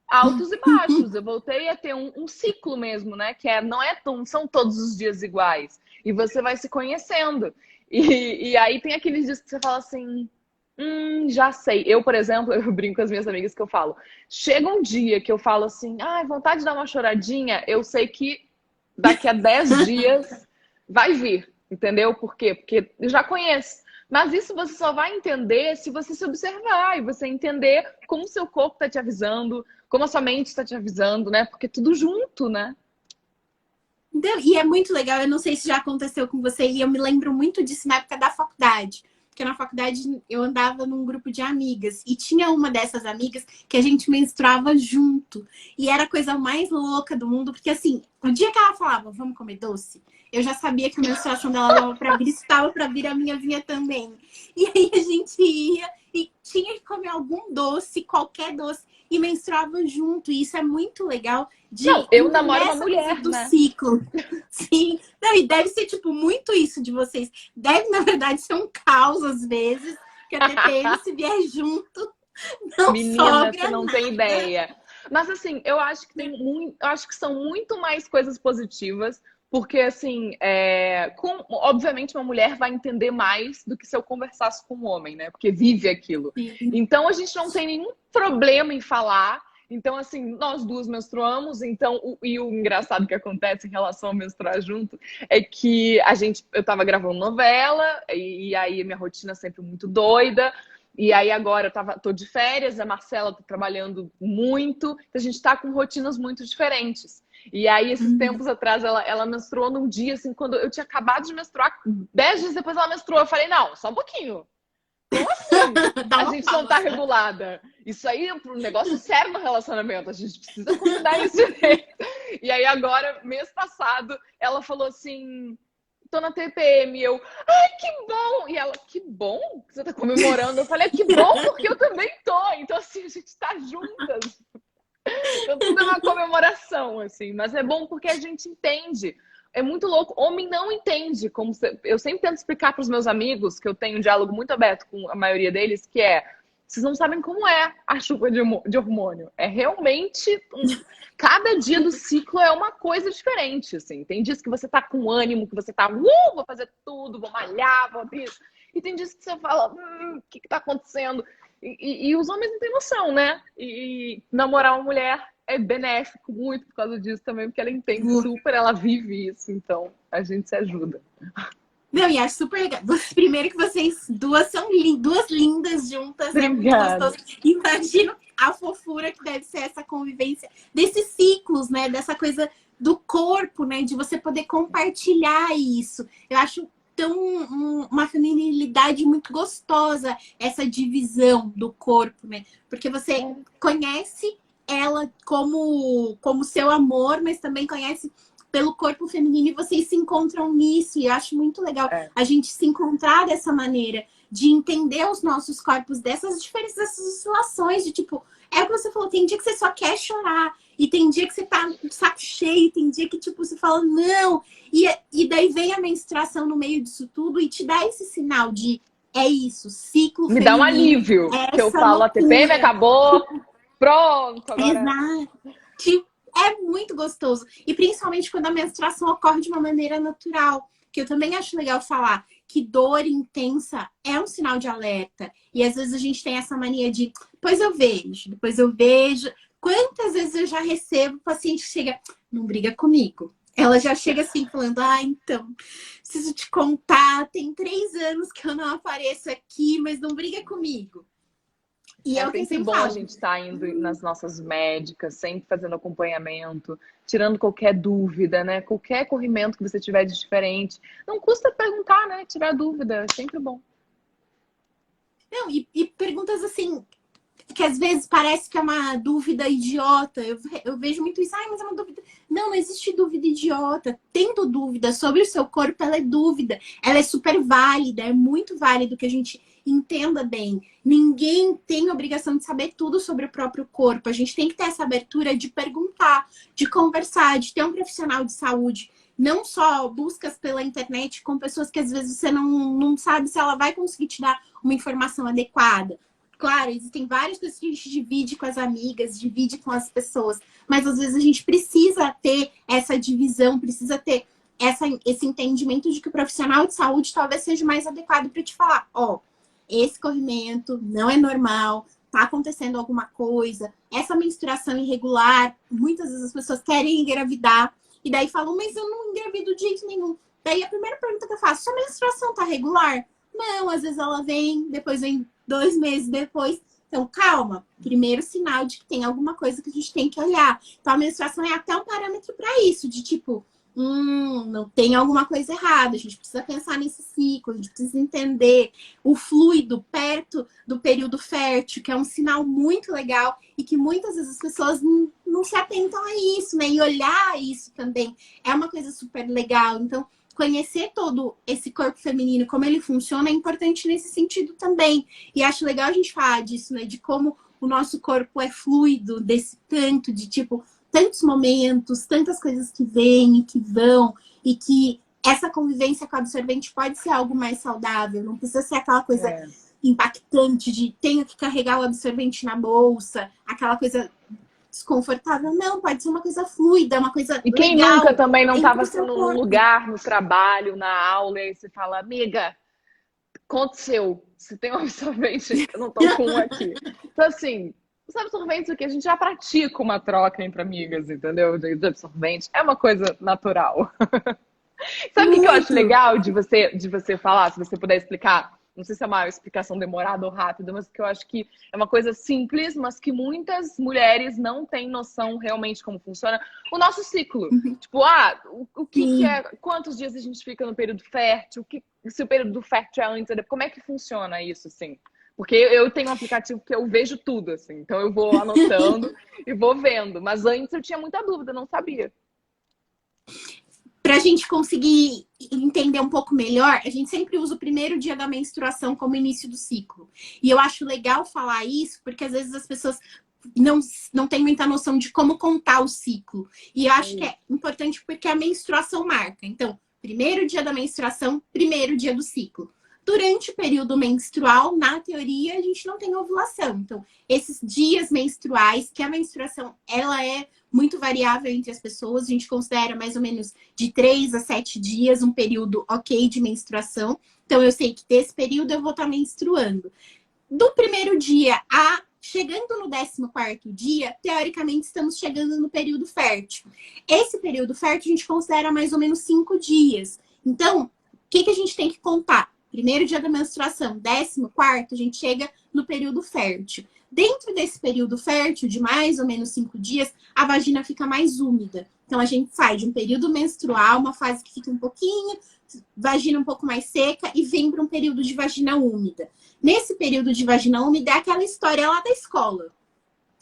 altos e baixos, eu voltei a ter um ciclo mesmo, né? Que não são todos os dias iguais. E você vai se conhecendo. E aí tem aqueles dias que você fala assim... já sei. Eu, por exemplo, eu brinco com as minhas amigas que eu falo. Chega um dia que eu falo assim, vontade de dar uma choradinha, eu sei que daqui a 10 dias vai vir, entendeu? Por quê? Porque eu já conheço. Mas isso você só vai entender se você se observar e você entender como o seu corpo está te avisando, como a sua mente está te avisando, né? Porque tudo junto, né? E é muito legal, eu não sei se já aconteceu com você, e eu me lembro muito disso na época da faculdade. Porque na faculdade eu andava num grupo de amigas e tinha uma dessas amigas que a gente menstruava junto. E era a coisa mais louca do mundo, porque assim, o dia que ela falava, vamos comer doce, eu já sabia que a menstruação dela estava para vir, estava para vir, a minha vinha também. E aí a gente ia e tinha que comer algum doce, qualquer doce, e menstruava junto. E isso é muito legal. Não, eu namoro uma mulher, do né? ciclo. Sim. Não, e deve ser, tipo, muito isso de vocês. Deve, na verdade, ser um caos, às vezes, que a TPM, se vier junto, não Menina, sobra você não nada. tem ideia. Mas, assim, eu acho que são muito mais coisas positivas, porque, assim, obviamente, uma mulher vai entender mais do que se eu conversasse com um homem, né? Porque vive aquilo. Sim. Então, a gente não tem nenhum problema em falar. Então, assim, nós duas menstruamos, e o engraçado que acontece em relação a menstruar junto é que eu tava gravando novela, e aí minha rotina é sempre muito doida, e aí agora tô de férias, a Marcela tá trabalhando muito, então a gente tá com rotinas muito diferentes. E aí, esses tempos atrás, ela menstruou num dia, assim, quando eu tinha acabado de menstruar, 10 dias depois ela menstruou, eu falei, não, só um pouquinho. Como assim? A gente não tá regulada. Isso aí é um negócio sério no relacionamento. A gente precisa combinar isso direito. E aí agora, mês passado, ela falou assim, tô na TPM. Eu, ai, que bom! E ela, que bom que você tá comemorando. Eu falei, que bom, porque eu também tô. Então, assim, a gente tá juntas. Então, tudo é uma comemoração, assim. Mas é bom porque a gente entende. É muito louco. Homem não entende. Eu sempre tento explicar para os meus amigos, que eu tenho um diálogo muito aberto com a maioria deles, que vocês não sabem como é a chuva de hormônio. É realmente... Cada dia do ciclo é uma coisa diferente, assim. Tem dias que você tá com ânimo, que você tá... vou fazer tudo, vou malhar, vou isso. E tem dias que você fala... o que tá acontecendo? E os homens não têm noção, né? E namorar uma mulher é benéfico muito por causa disso também, porque ela entende super, ela vive isso, então a gente se ajuda. Não, e acho super legal. Primeiro que vocês duas são duas lindas juntas, né? Muito Obrigada. gostoso. Imagino a fofura que deve ser essa convivência desses ciclos, né? Dessa coisa do corpo, né? De você poder compartilhar isso. Eu acho uma feminilidade muito gostosa, essa divisão do corpo, né? Porque você conhece ela como seu amor, mas também conhece pelo corpo feminino e vocês se encontram nisso. E eu acho muito legal a gente se encontrar dessa maneira, de entender os nossos corpos, dessas diferentes oscilações, de tipo, é o que você falou, tem dia que você só quer chorar, e tem dia que você tá com o saco cheio, tem dia que tipo, você fala, não. E daí vem a menstruação no meio disso tudo e te dá esse sinal de, é isso, ciclo Me feminino. dá um alívio, que eu falo, a TPM acabou, pronto, agora... Exato. Tipo, é muito gostoso. E principalmente quando a menstruação ocorre de uma maneira natural. porque eu também acho legal falar que dor intensa é um sinal de alerta. E às vezes a gente tem essa mania de, depois eu vejo. Quantas vezes eu já recebo paciente que chega, não briga comigo. Ela já chega assim, falando, então, preciso te contar, tem 3 anos que eu não apareço aqui, mas não briga comigo. E É o que eu sempre sempre bom a falo. gente estar indo nas nossas médicas, sempre fazendo acompanhamento, tirando qualquer dúvida, né? Qualquer corrimento que você tiver de diferente. Não custa perguntar, né? Tirar dúvida, é sempre bom. Não, e perguntas assim, que às vezes parece que é uma dúvida idiota. Eu vejo muito isso, mas é uma dúvida. Não, não existe dúvida idiota. Tendo dúvida sobre o seu corpo, ela é dúvida. Ela é super válida, é muito válido que a gente entenda bem. Ninguém tem obrigação de saber tudo sobre o próprio corpo. A gente tem que ter essa abertura de perguntar, de conversar, de ter um profissional de saúde. Não só buscas pela internet com pessoas que às vezes você não sabe se ela vai conseguir te dar uma informação adequada. Claro, existem várias coisas que a gente divide com as amigas, divide com as pessoas, mas às vezes a gente precisa ter essa divisão, precisa ter esse entendimento de que o profissional de saúde talvez seja mais adequado para te falar, esse corrimento não é normal, tá acontecendo alguma coisa, essa menstruação irregular, muitas vezes as pessoas querem engravidar, e daí falam, mas eu não engravido de jeito nenhum. Daí a primeira pergunta que eu faço, sua menstruação tá regular? Não, às vezes ela vem, depois vem 2 meses depois. Então, calma. Primeiro sinal de que tem alguma coisa que a gente tem que olhar. Então, a menstruação é até um parâmetro para isso, de tipo, não tem alguma coisa errada. A gente precisa pensar nesse ciclo, a gente precisa entender o fluido perto do período fértil, que é um sinal muito legal e que muitas vezes as pessoas não se atentam a isso, né? E olhar isso também é uma coisa super legal. Então, conhecer todo esse corpo feminino, como ele funciona, é importante nesse sentido também. E acho legal a gente falar disso, né? De como o nosso corpo é fluido, desse tanto, de tipo, tantos momentos, tantas coisas que vêm e que vão, e que essa convivência com a absorvente pode ser algo mais saudável, não precisa ser aquela coisa impactante de tenho que carregar o absorvente na bolsa, aquela coisa desconfortável. Não, pode ser uma coisa fluida, uma coisa E quem legal. nunca também não estava Entre o assim seu num corpo. lugar, no trabalho, na aula, e aí você fala, amiga, aconteceu. Se tem um absorvente, eu não tô com um aqui. Então, assim, os absorventes aqui, a gente já pratica uma troca entre amigas, entendeu? De absorvente. É uma coisa natural. Sabe o que eu acho Muito. legal de você falar, se você puder explicar? Não sei se é uma explicação demorada ou rápida, mas que eu acho que é uma coisa simples, mas que muitas mulheres não têm noção realmente como funciona o nosso ciclo. Tipo, o que é, quantos dias a gente fica no período fértil, se o período fértil é antes ou depois, como é que funciona isso, assim? Porque eu tenho um aplicativo que eu vejo tudo, assim, então eu vou anotando e vou vendo. Mas antes eu tinha muita dúvida, não sabia. Para a gente conseguir entender um pouco melhor, a gente sempre usa o primeiro dia da menstruação como início do ciclo. E eu acho legal falar isso, porque às vezes as pessoas não têm muita noção de como contar o ciclo. E eu acho que é importante porque a menstruação marca. Então, primeiro dia da menstruação, primeiro dia do ciclo. Durante o período menstrual, na teoria, a gente não tem ovulação. Então, esses dias menstruais, que a menstruação ela é muito variável entre as pessoas, a gente considera mais ou menos de 3 a 7 dias um período ok de menstruação. Então, eu sei que desse período eu vou estar menstruando. Do primeiro dia a chegando no 14º dia, teoricamente estamos chegando no período fértil. Esse período fértil a gente considera mais ou menos 5 dias. Então, o que a gente tem que contar? Primeiro dia da menstruação, 14º, a gente chega no período fértil. Dentro desse período fértil, de mais ou menos 5 dias, a vagina fica mais úmida. Então, a gente sai de um período menstrual, uma fase que fica um pouquinho, vagina um pouco mais seca, e vem para um período de vagina úmida. Nesse período de vagina úmida, é aquela história lá da escola.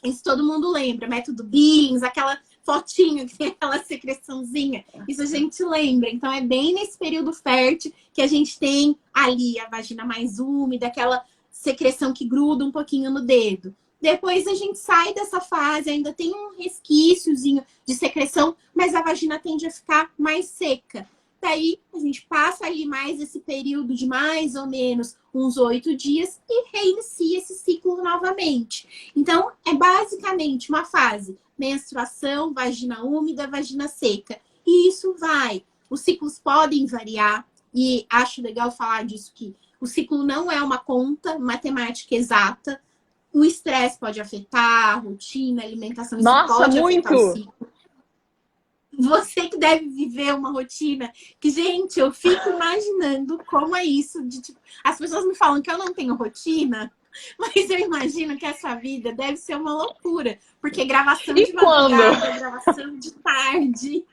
Isso todo mundo lembra, método Billings, aquela fotinho que tem aquela secreçãozinha. Isso a gente lembra. Então, é bem nesse período fértil que a gente tem ali a vagina mais úmida, aquela secreção que gruda um pouquinho no dedo. Depois a gente sai dessa fase, ainda tem um resquíciozinho de secreção, mas a vagina tende a ficar mais seca. Daí a gente passa ali mais esse período de mais ou menos uns 8 dias e reinicia esse ciclo novamente. Então, é basicamente uma fase menstruação, vagina úmida, vagina seca. E isso vai os ciclos podem variar, e acho legal falar disso, que o ciclo não é uma conta matemática exata. O estresse pode afetar a rotina, a alimentação, isso Nossa, pode afetar o muito! ciclo. Você que deve viver uma rotina que, gente, eu fico imaginando como é isso de tipo, as pessoas me falam que eu não tenho rotina, mas eu imagino que essa vida deve ser uma loucura, porque gravação E de quando? madrugada, gravação de tarde,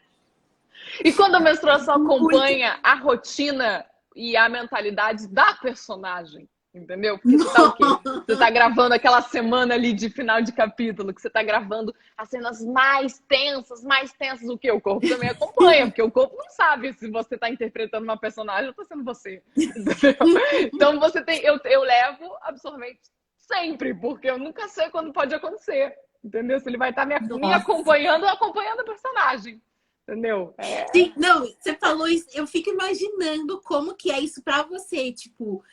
E quando a menstruação muito. acompanha a rotina e a mentalidade da personagem, entendeu? Porque você tá o quê? Nossa. Você tá gravando aquela semana ali de final de capítulo, que você tá gravando as cenas mais tensas do que o corpo também acompanha, porque o corpo não sabe se você tá interpretando uma personagem ou tá sendo você, entendeu? Então você tem, eu levo absorvente sempre, porque eu nunca sei quando pode acontecer, entendeu? Se ele vai estar me Nossa. acompanhando ou acompanhando a personagem. Entendeu? Sim, não, você falou isso, eu fico imaginando como que é isso pra você, tipo,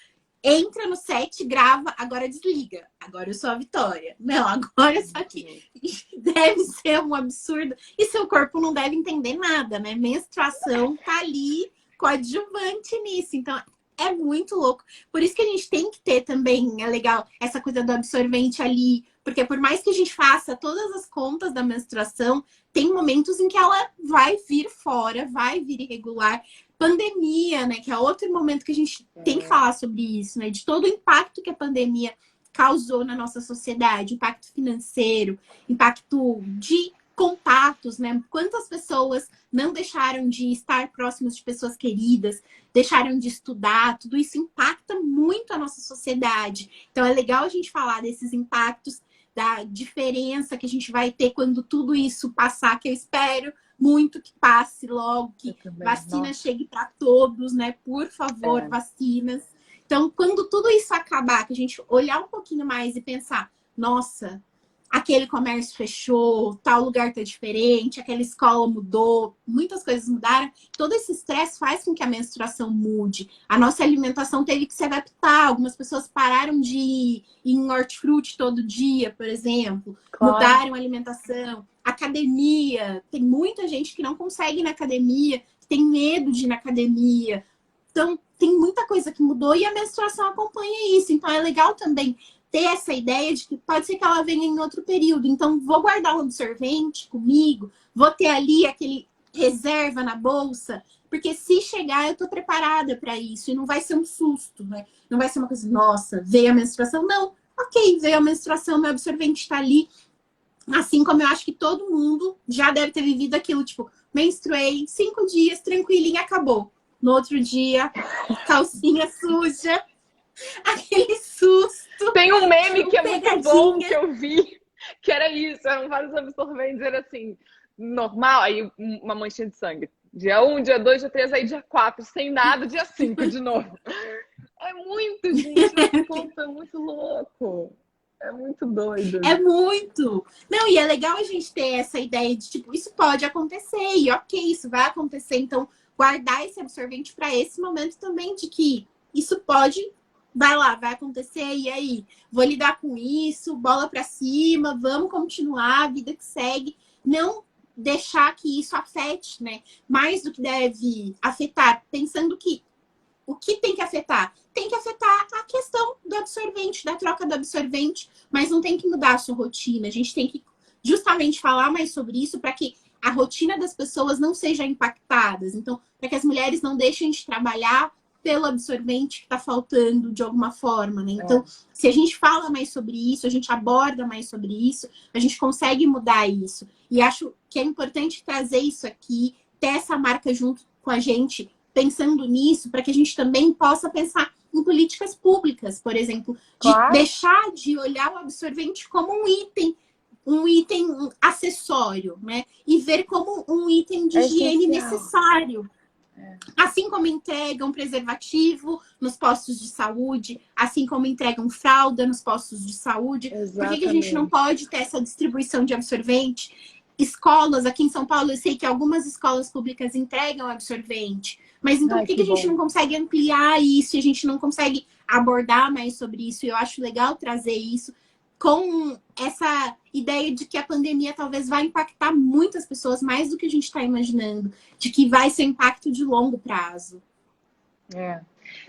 entra no set, grava, agora desliga. Agora eu sou a Vitória. Não, agora só que deve ser um absurdo. E seu corpo não deve entender nada, né? Menstruação tá ali coadjuvante nisso. Então, é muito louco. Por isso que a gente tem que ter também, é legal, essa coisa do absorvente ali. Porque por mais que a gente faça todas as contas da menstruação, tem momentos em que ela vai vir fora, vai vir irregular. Pandemia, né? Que é outro momento que a gente tem que falar sobre isso, né? De todo o impacto que a pandemia causou na nossa sociedade, impacto financeiro, impacto de contatos, né? Quantas pessoas não deixaram de estar próximas de pessoas queridas, deixaram de estudar, tudo isso impacta muito a nossa sociedade. Então é legal a gente falar desses impactos, da diferença que a gente vai ter quando tudo isso passar, que eu espero muito que passe logo, que vacina Nossa. chegue para todos, né? Por favor, vacinas. Então, quando tudo isso acabar, que a gente olhar um pouquinho mais e pensar, nossa, aquele comércio fechou, tal lugar tá diferente, aquela escola mudou, muitas coisas mudaram. Todo esse estresse faz com que a menstruação mude. A nossa alimentação teve que se adaptar. Algumas pessoas pararam de ir em hortifruti todo dia, por exemplo, Claro. mudaram a alimentação. Academia, tem muita gente que não consegue ir na academia, que tem medo de ir na academia. Então, tem muita coisa que mudou e a menstruação acompanha isso. Então, é legal também ter essa ideia de que pode ser que ela venha em outro período. Então, vou guardar um absorvente comigo, vou ter ali aquele reserva na bolsa, porque se chegar, eu tô preparada para isso. E não vai ser um susto, né? Não vai ser uma coisa, nossa, veio a menstruação. Não, ok, veio a menstruação, meu absorvente está ali. Assim como eu acho que todo mundo já deve ter vivido aquilo, tipo, menstruei, 5 dias, tranquilinha, acabou. No outro dia, calcinha suja, aquele susto, Tem um meme que é muito bom pegadinha. que eu vi, que era isso, eram vários absorventes, era assim, normal, aí uma manchinha de sangue. Dia 1, dia 2, dia 3, aí dia 4, sem nada, dia 5 de novo. É muito, gente, esse ponto é muito louco. É muito doido. É muito. Não, e é legal a gente ter essa ideia de, tipo, isso pode acontecer, e ok, isso vai acontecer. Então, guardar esse absorvente para esse momento também de que isso pode, vai lá, vai acontecer, e aí? Vou lidar com isso, bola para cima, vamos continuar, a vida que segue. Não deixar que isso afete, né? Mais do que deve afetar, pensando que o que tem que afetar? Tem que afetar a questão do absorvente, da troca do absorvente, mas não tem que mudar a sua rotina. A gente tem que justamente falar mais sobre isso para que a rotina das pessoas não seja impactada. Então, para que as mulheres não deixem de trabalhar pelo absorvente que está faltando de alguma forma, né? Então, se a gente fala mais sobre isso, a gente aborda mais sobre isso, a gente consegue mudar isso. E acho que é importante trazer isso aqui, ter essa marca junto com a gente, pensando nisso, para que a gente também possa pensar em políticas públicas, por exemplo, de Claro. deixar de olhar o absorvente como um item acessório, né? E ver como um item de higiene necessário. Assim como entregam preservativo nos postos de saúde, assim como entregam fralda nos postos de saúde, por que a gente não pode ter essa distribuição de absorvente? Escolas, aqui em São Paulo, eu sei que algumas escolas públicas entregam absorvente, mas então por que a gente não consegue ampliar isso e a gente não consegue abordar mais sobre isso? E eu acho legal trazer isso. com essa ideia de que a pandemia talvez vai impactar muitas pessoas mais do que a gente está imaginando, de que vai ser impacto de longo prazo. É.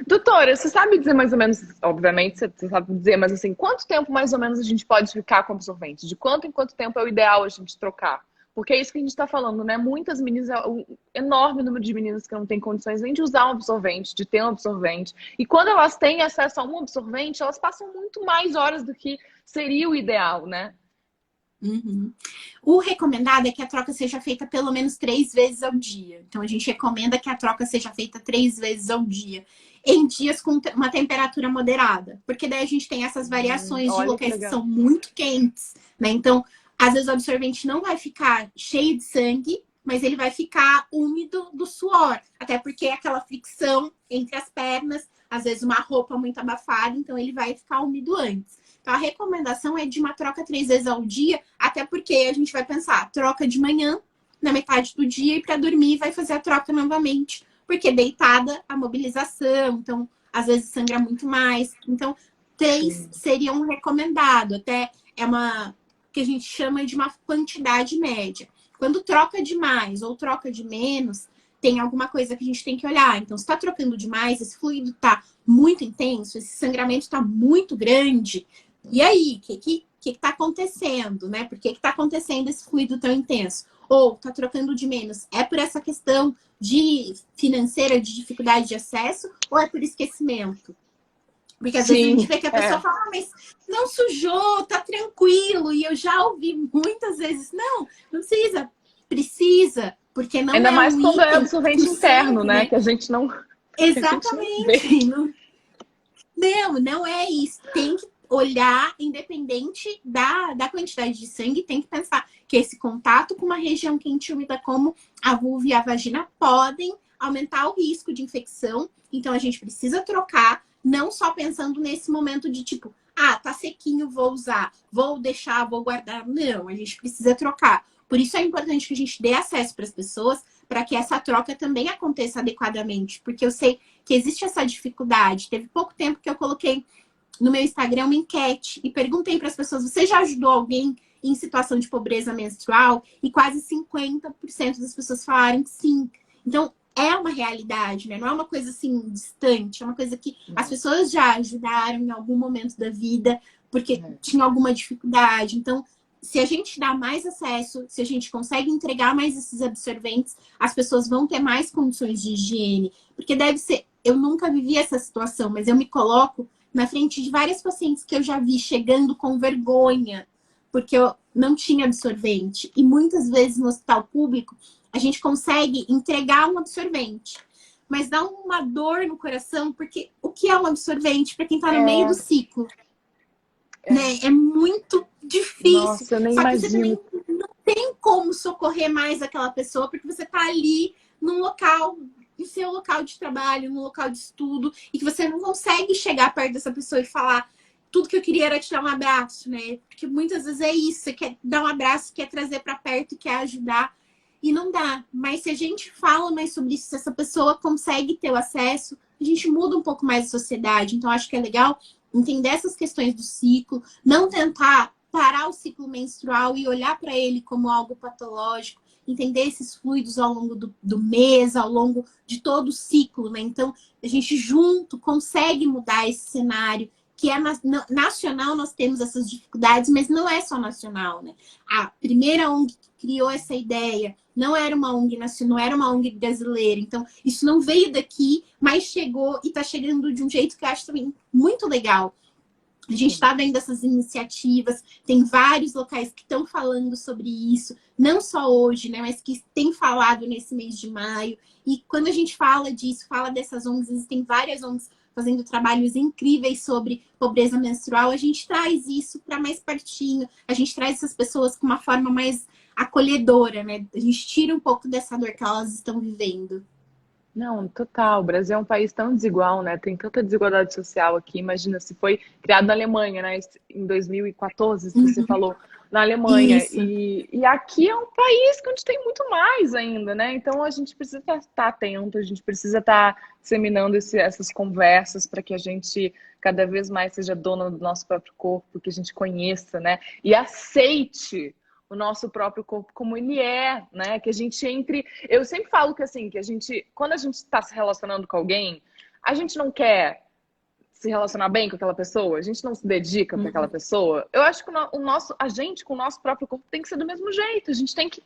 Doutora, você sabe dizer mais ou menos, obviamente você sabe dizer, mas assim, quanto tempo mais ou menos a gente pode ficar com absorvente? De quanto em quanto tempo é o ideal a gente trocar? Porque é isso que a gente está falando, né? Muitas meninas, um enorme número de meninas que não têm condições nem de usar um absorvente, de ter um absorvente. E quando elas têm acesso a um absorvente, elas passam muito mais horas do que seria o ideal, né? Uhum. O recomendado é que a troca seja feita pelo menos 3 vezes ao dia. Então, a gente recomenda que a troca seja feita 3 vezes ao dia, em dias com uma temperatura moderada. Porque daí a gente tem essas variações de Olha que locais que legal. são muito quentes, né? Então, às vezes o absorvente não vai ficar cheio de sangue, mas ele vai ficar úmido do suor. Até porque é aquela fricção entre as pernas, às vezes uma roupa muito abafada, então ele vai ficar úmido antes. Então, a recomendação é de uma troca 3 vezes ao dia, até porque a gente vai pensar, troca de manhã, na metade do dia, e para dormir vai fazer a troca novamente, porque deitada, a mobilização, então, às vezes sangra muito mais. Então, 3 seria um recomendado, até é uma que a gente chama de uma quantidade média. Quando troca demais ou troca de menos, tem alguma coisa que a gente tem que olhar. Então, se está trocando demais, esse fluido está muito intenso, esse sangramento está muito grande, e aí, o que está acontecendo, né? Por que está acontecendo esse fluido tão intenso? Ou está trocando de menos? É por essa questão de financeira, de dificuldade de acesso, ou é por esquecimento? Porque às vezes a gente vê que a pessoa fala, ah, mas não sujou, tá tranquilo. E eu já ouvi muitas vezes, não precisa. Precisa, porque não Ainda é mais um quando é item absorvente interno, né? Que a gente não. Exatamente. Não é isso. Tem que olhar, independente da quantidade de sangue, tem que pensar que esse contato com uma região quente e úmida, como a vulva e a vagina, podem aumentar o risco de infecção. Então, a gente precisa trocar, não só pensando nesse momento de tipo, ah, tá sequinho, vou usar, vou deixar, vou guardar. Não, a gente precisa trocar. Por isso é importante que a gente dê acesso para as pessoas, para que essa troca também aconteça adequadamente. Porque eu sei que existe essa dificuldade. Teve pouco tempo que eu coloquei no meu Instagram uma enquete e perguntei para as pessoas: você já ajudou alguém em situação de pobreza menstrual? E quase 50% das pessoas falaram que sim. Então, é uma realidade, né? Não é uma coisa assim distante, é uma coisa que as pessoas já ajudaram em algum momento da vida porque tinha alguma dificuldade. Então, se a gente dá mais acesso, se a gente consegue entregar mais esses absorventes, as pessoas vão ter mais condições de higiene. Porque deve ser, eu nunca vivi essa situação, mas eu me coloco na frente de várias pacientes que eu já vi chegando com vergonha, porque eu não tinha absorvente. E muitas vezes no hospital público, a gente consegue entregar um absorvente, mas dá uma dor no coração, porque o que é um absorvente para quem está no meio do ciclo? Né? É muito difícil. Nossa, eu nem Só que você imagino. também não tem como socorrer mais aquela pessoa, porque você está ali num local, no seu local de trabalho, no local de estudo, e que você não consegue chegar perto dessa pessoa e falar tudo que eu queria era te dar um abraço, né? Porque muitas vezes é isso, você quer dar um abraço, quer trazer para perto, quer ajudar, e não dá. Mas se a gente fala mais sobre isso, se essa pessoa consegue ter o acesso, a gente muda um pouco mais a sociedade. Então, acho que é legal entender essas questões do ciclo, não tentar parar o ciclo menstrual e olhar para ele como algo patológico, entender esses fluidos ao longo do mês, ao longo de todo o ciclo, né? Então, a gente junto consegue mudar esse cenário, que é nacional, nós temos essas dificuldades, mas não é só nacional, né? A primeira ONG que criou essa ideia não era uma ONG nacional, não era uma ONG brasileira. Então, isso não veio daqui, mas chegou e está chegando de um jeito que eu acho também muito legal. A gente está vendo essas iniciativas, tem vários locais que estão falando sobre isso, não só hoje, né, mas que tem falado nesse mês de maio. E quando a gente fala disso, fala dessas ONGs, existem várias ONGs fazendo trabalhos incríveis sobre pobreza menstrual, a gente traz isso para mais pertinho, a gente traz essas pessoas com uma forma mais acolhedora, né? A gente tira um pouco dessa dor que elas estão vivendo. Não, total. O Brasil é um país tão desigual, né? Tem tanta desigualdade social aqui. Imagina se foi criado na Alemanha, né? Em 2014, se você falou. na Alemanha. Isso. E aqui é um país que a gente tem muito mais ainda, né? Então a gente precisa estar atento, a gente precisa estar disseminando essas conversas para que a gente cada vez mais seja dona do nosso próprio corpo, que a gente conheça, né? E aceite o nosso próprio corpo como ele é, né? Que a gente entre. Eu sempre falo que assim, que a gente, quando a gente está se relacionando com alguém, a gente não quer se relacionar bem com aquela pessoa, a gente não se dedica para aquela pessoa. Eu acho que a gente com o nosso próprio corpo tem que ser do mesmo jeito. A gente tem que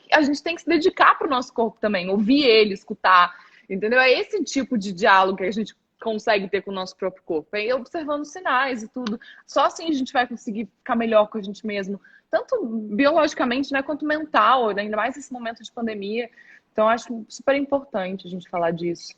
se dedicar para o nosso corpo também, ouvir ele, escutar, entendeu? É esse tipo de diálogo que a gente consegue ter com o nosso próprio corpo, é observando sinais e tudo. Só assim a gente vai conseguir ficar melhor com a gente mesmo, tanto biologicamente, né, quanto mental, ainda mais nesse momento de pandemia. Então, eu acho super importante a gente falar disso.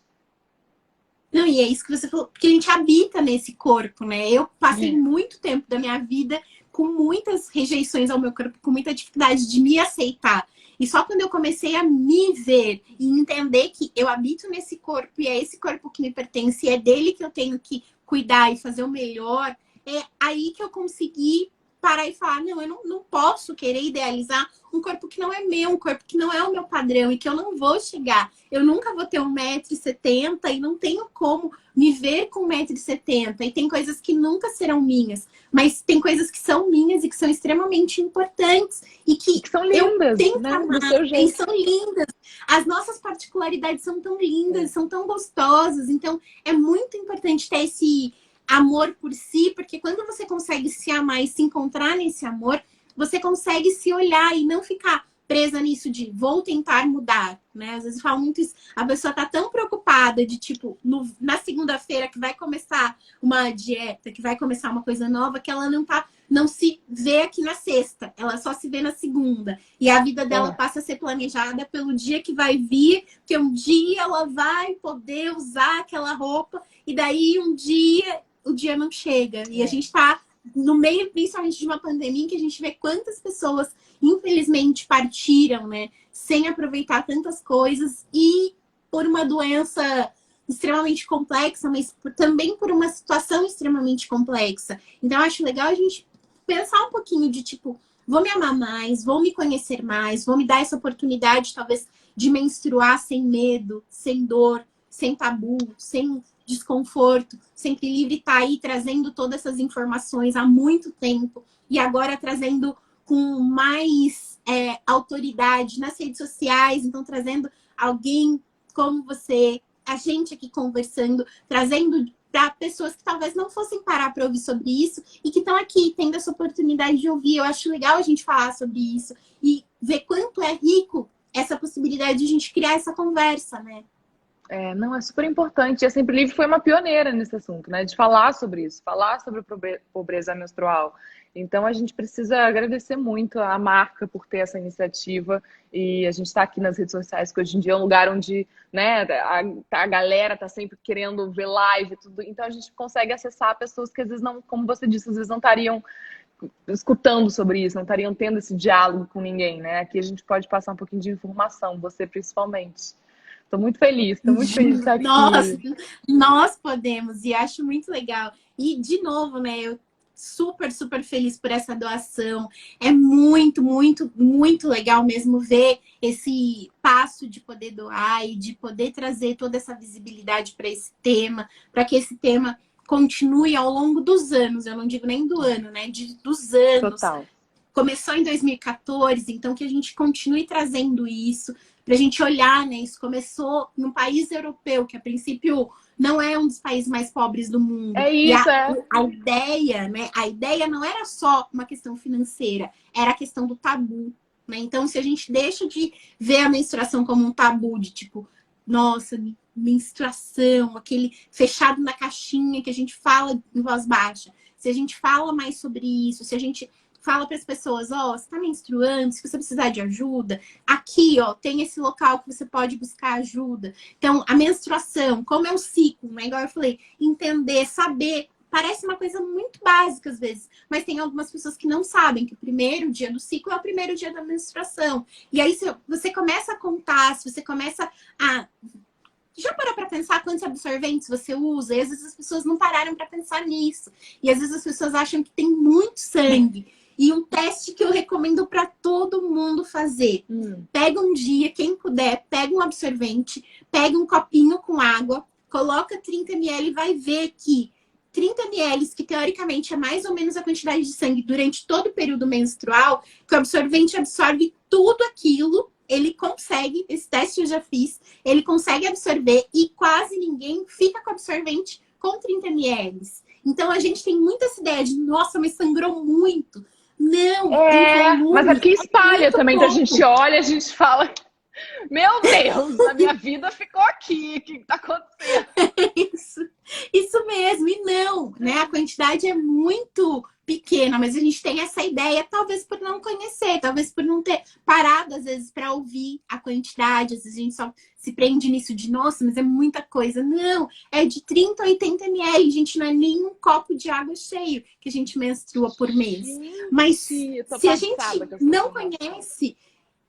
Não, e é isso que você falou, porque a gente habita nesse corpo, né? Eu passei muito tempo da minha vida com muitas rejeições ao meu corpo, com muita dificuldade de me aceitar. E só quando eu comecei a me ver e entender que eu habito nesse corpo e é esse corpo que me pertence, e é dele que eu tenho que cuidar e fazer o melhor, é aí que eu consegui parar e falar, não, eu não posso querer idealizar um corpo que não é meu, um corpo que não é o meu padrão e que eu não vou chegar. Eu nunca vou ter 1,70 m e não tenho como me ver com 1,70 m. E tem coisas que nunca serão minhas, mas tem coisas que são minhas e que são extremamente importantes e que são lindas, eu tenho né? que amar, Do seu e jeito. são lindas. As nossas particularidades são tão lindas, são tão gostosas. Então, é muito importante ter esse amor por si, porque quando você consegue se amar e se encontrar nesse amor, você consegue se olhar e não ficar presa nisso de vou tentar mudar, né? Às vezes eu falo muito isso, a pessoa tá tão preocupada de tipo, na segunda-feira que vai começar uma dieta, que vai começar uma coisa nova, que ela não se vê aqui na sexta, ela só se vê na segunda. E a vida dela passa a ser planejada pelo dia que vai vir, porque um dia ela vai poder usar aquela roupa, e daí um dia o dia não chega. E a gente tá no meio, principalmente, de uma pandemia, em que a gente vê quantas pessoas, infelizmente, partiram, né? Sem aproveitar tantas coisas e por uma doença extremamente complexa, mas também por uma situação extremamente complexa. Então, eu acho legal a gente pensar um pouquinho de, tipo, vou me amar mais, vou me conhecer mais, vou me dar essa oportunidade, talvez, de menstruar sem medo, sem dor, sem tabu, sem desconforto. Sempre Livre está aí trazendo todas essas informações há muito tempo e agora trazendo com mais autoridade nas redes sociais, então trazendo alguém como você, a gente aqui conversando, trazendo para pessoas que talvez não fossem parar para ouvir sobre isso e que estão aqui tendo essa oportunidade de ouvir. Eu acho legal a gente falar sobre isso e ver quanto é rico essa possibilidade de a gente criar essa conversa, né? Não, é super importante. E a Sempre Livre foi uma pioneira nesse assunto, né? De falar sobre isso, falar sobre pobreza menstrual. Então, a gente precisa agradecer muito a marca por ter essa iniciativa. E a gente está aqui nas redes sociais, que hoje em dia é um lugar onde, né, a galera está sempre querendo ver live e tudo. Então, a gente consegue acessar pessoas que às vezes não, como você disse, às vezes não estariam escutando sobre isso, não estariam tendo esse diálogo com ninguém, né? Aqui a gente pode passar um pouquinho de informação, você principalmente. Estou muito feliz de estar Nossa, aqui. nós podemos, e acho muito legal. E, de novo, né, eu super, super feliz por essa doação. É muito, muito, muito legal mesmo ver esse passo de poder doar e de poder trazer toda essa visibilidade para esse tema, para que esse tema continue ao longo dos anos. Eu não digo nem do ano, né? Dos anos. Total. Começou em 2014, então que a gente continue trazendo isso, para a gente olhar, né? Isso começou num país europeu, que a princípio não é um dos países mais pobres do mundo. É E isso, a ideia, né? A ideia não era só uma questão financeira, era a questão do tabu, né? Então, se a gente deixa de ver a menstruação como um tabu, de tipo, nossa, menstruação, aquele fechado na caixinha que a gente fala em voz baixa. Se a gente fala mais sobre isso, se a gente fala para as pessoas, ó, você está menstruando, se você precisar de ajuda, aqui, ó, tem esse local que você pode buscar ajuda. Então, a menstruação, como é um ciclo, né? Igual eu falei, entender, saber, parece uma coisa muito básica às vezes, mas tem algumas pessoas que não sabem que o primeiro dia do ciclo é o primeiro dia da menstruação. E aí, se você começa a contar, se você começa a Já parou para pensar quantos absorventes você usa? E às vezes as pessoas não pararam para pensar nisso. E às vezes as pessoas acham que tem muito sangue. E um teste que eu recomendo para todo mundo fazer. Pega um dia, quem puder, pega um absorvente, pega um copinho com água, coloca 30 ml e vai ver que 30 ml, que teoricamente é mais ou menos a quantidade de sangue durante todo o período menstrual, que o absorvente absorve tudo aquilo, ele consegue, esse teste eu já fiz, ele consegue absorver e quase ninguém fica com absorvente com 30 ml. Então a gente tem muito essa ideia de, nossa, mas sangrou muito. Não, mas aqui espalha também, que a gente olha, a gente fala, meu Deus, a minha vida ficou aqui, o que tá acontecendo? Isso mesmo, e não, né? A quantidade é muito pequena, mas a gente tem essa ideia, talvez por não conhecer, talvez por não ter parado, às vezes, para ouvir a quantidade, às vezes a gente só se prende nisso de, nossa, mas é muita coisa. Não, é de 30 a 80 ml, gente, não é nem um copo de água cheio que a gente menstrua por mês. Mas se a gente não conhece,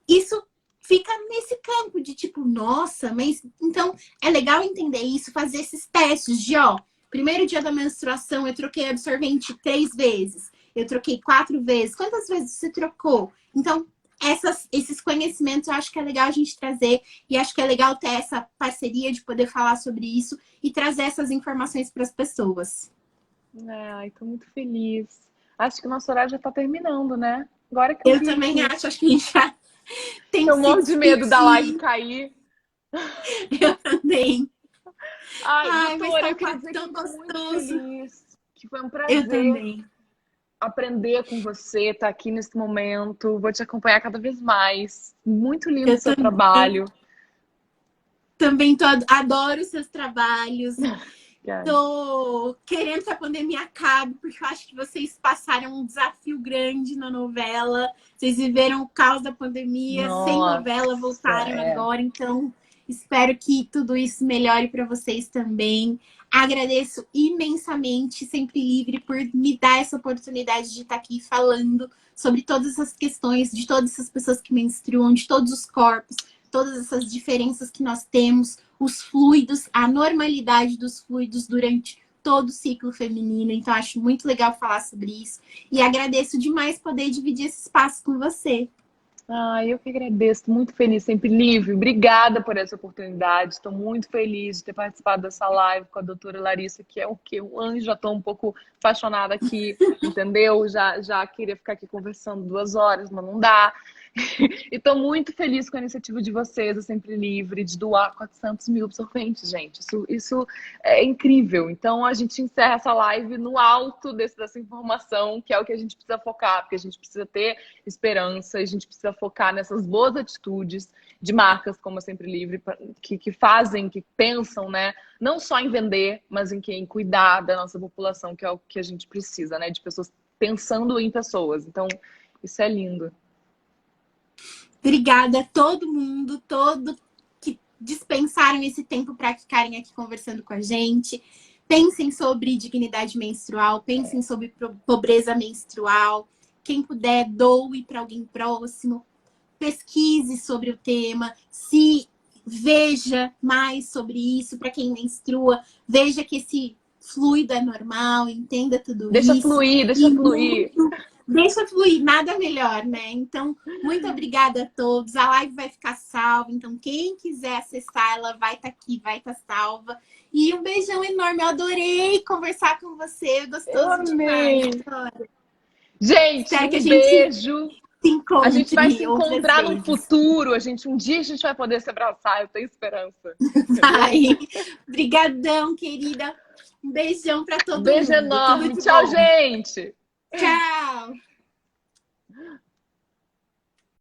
isso fica nesse campo de tipo, nossa, mas então é legal entender isso, fazer esses testes de, ó, primeiro dia da menstruação eu troquei absorvente 3 vezes, eu troquei 4 vezes, quantas vezes você trocou? Então, esses conhecimentos eu acho que é legal a gente trazer e acho que é legal ter essa parceria de poder falar sobre isso e trazer essas informações para as pessoas. Ai, tô muito feliz. Acho que o nosso horário já tá terminando, né? Agora que eu também acho que a gente já tem que morro de medo da live cair. Eu também. Ai, doutora, eu queria dizer que tô muito feliz. Que foi um prazer aprender com você, estar aqui nesse momento. Vou te acompanhar cada vez mais. Muito lindo o seu trabalho. Também adoro os seus trabalhos. Tô querendo que a pandemia acabe, porque eu acho que vocês passaram um desafio grande na novela. Vocês viveram o caos da pandemia, sem novela, voltaram agora. Então, espero que tudo isso melhore para vocês também. Agradeço imensamente, Sempre Livre, por me dar essa oportunidade de estar aqui falando sobre todas essas questões, de todas essas pessoas que menstruam, de todos os corpos, todas essas diferenças que nós temos, os fluidos, a normalidade dos fluidos durante todo o ciclo feminino. Então, acho muito legal falar sobre isso. E agradeço demais poder dividir esse espaço com você. Eu que agradeço. Muito feliz, Sempre Livre. Obrigada por essa oportunidade. Estou muito feliz de ter participado dessa live com a doutora Larissa, que é o quê? Um anjo. Já estou um pouco apaixonada aqui, entendeu? Já queria ficar aqui conversando 2 horas, mas não dá. E tô muito feliz com a iniciativa de vocês, a Sempre Livre, de doar 400 mil absorventes, gente. Isso é incrível. Então, a gente encerra essa live no alto dessa informação, que é o que a gente precisa focar, porque a gente precisa ter esperança, a gente precisa focar nessas boas atitudes de marcas como a Sempre Livre, que fazem, que pensam, né? Não só em vender, mas em cuidar da nossa população, que é o que a gente precisa, né? De pessoas pensando em pessoas. Então, isso é lindo. Obrigada a todo mundo, que dispensaram esse tempo para ficarem aqui conversando com a gente. Pensem sobre dignidade menstrual, pensem sobre pobreza menstrual. Quem puder, doe para alguém próximo. Pesquise sobre o tema, se veja mais sobre isso para quem menstrua. Veja que esse fluido é normal, entenda tudo isso. Deixa fluir. Deixa fluir, nada melhor, né? Então, muito obrigada a todos. A live vai ficar salva. Então, quem quiser acessar, ela vai estar aqui, vai estar salva. E um beijão enorme. Eu adorei conversar com você. Gostoso demais, Vitória. Gente, beijo. A gente vai se encontrar no futuro. Um dia a gente vai poder se abraçar. Eu tenho esperança. Obrigadão, querida. Um beijão para todo mundo. Beijo enorme. Tchau, gente. Tchau.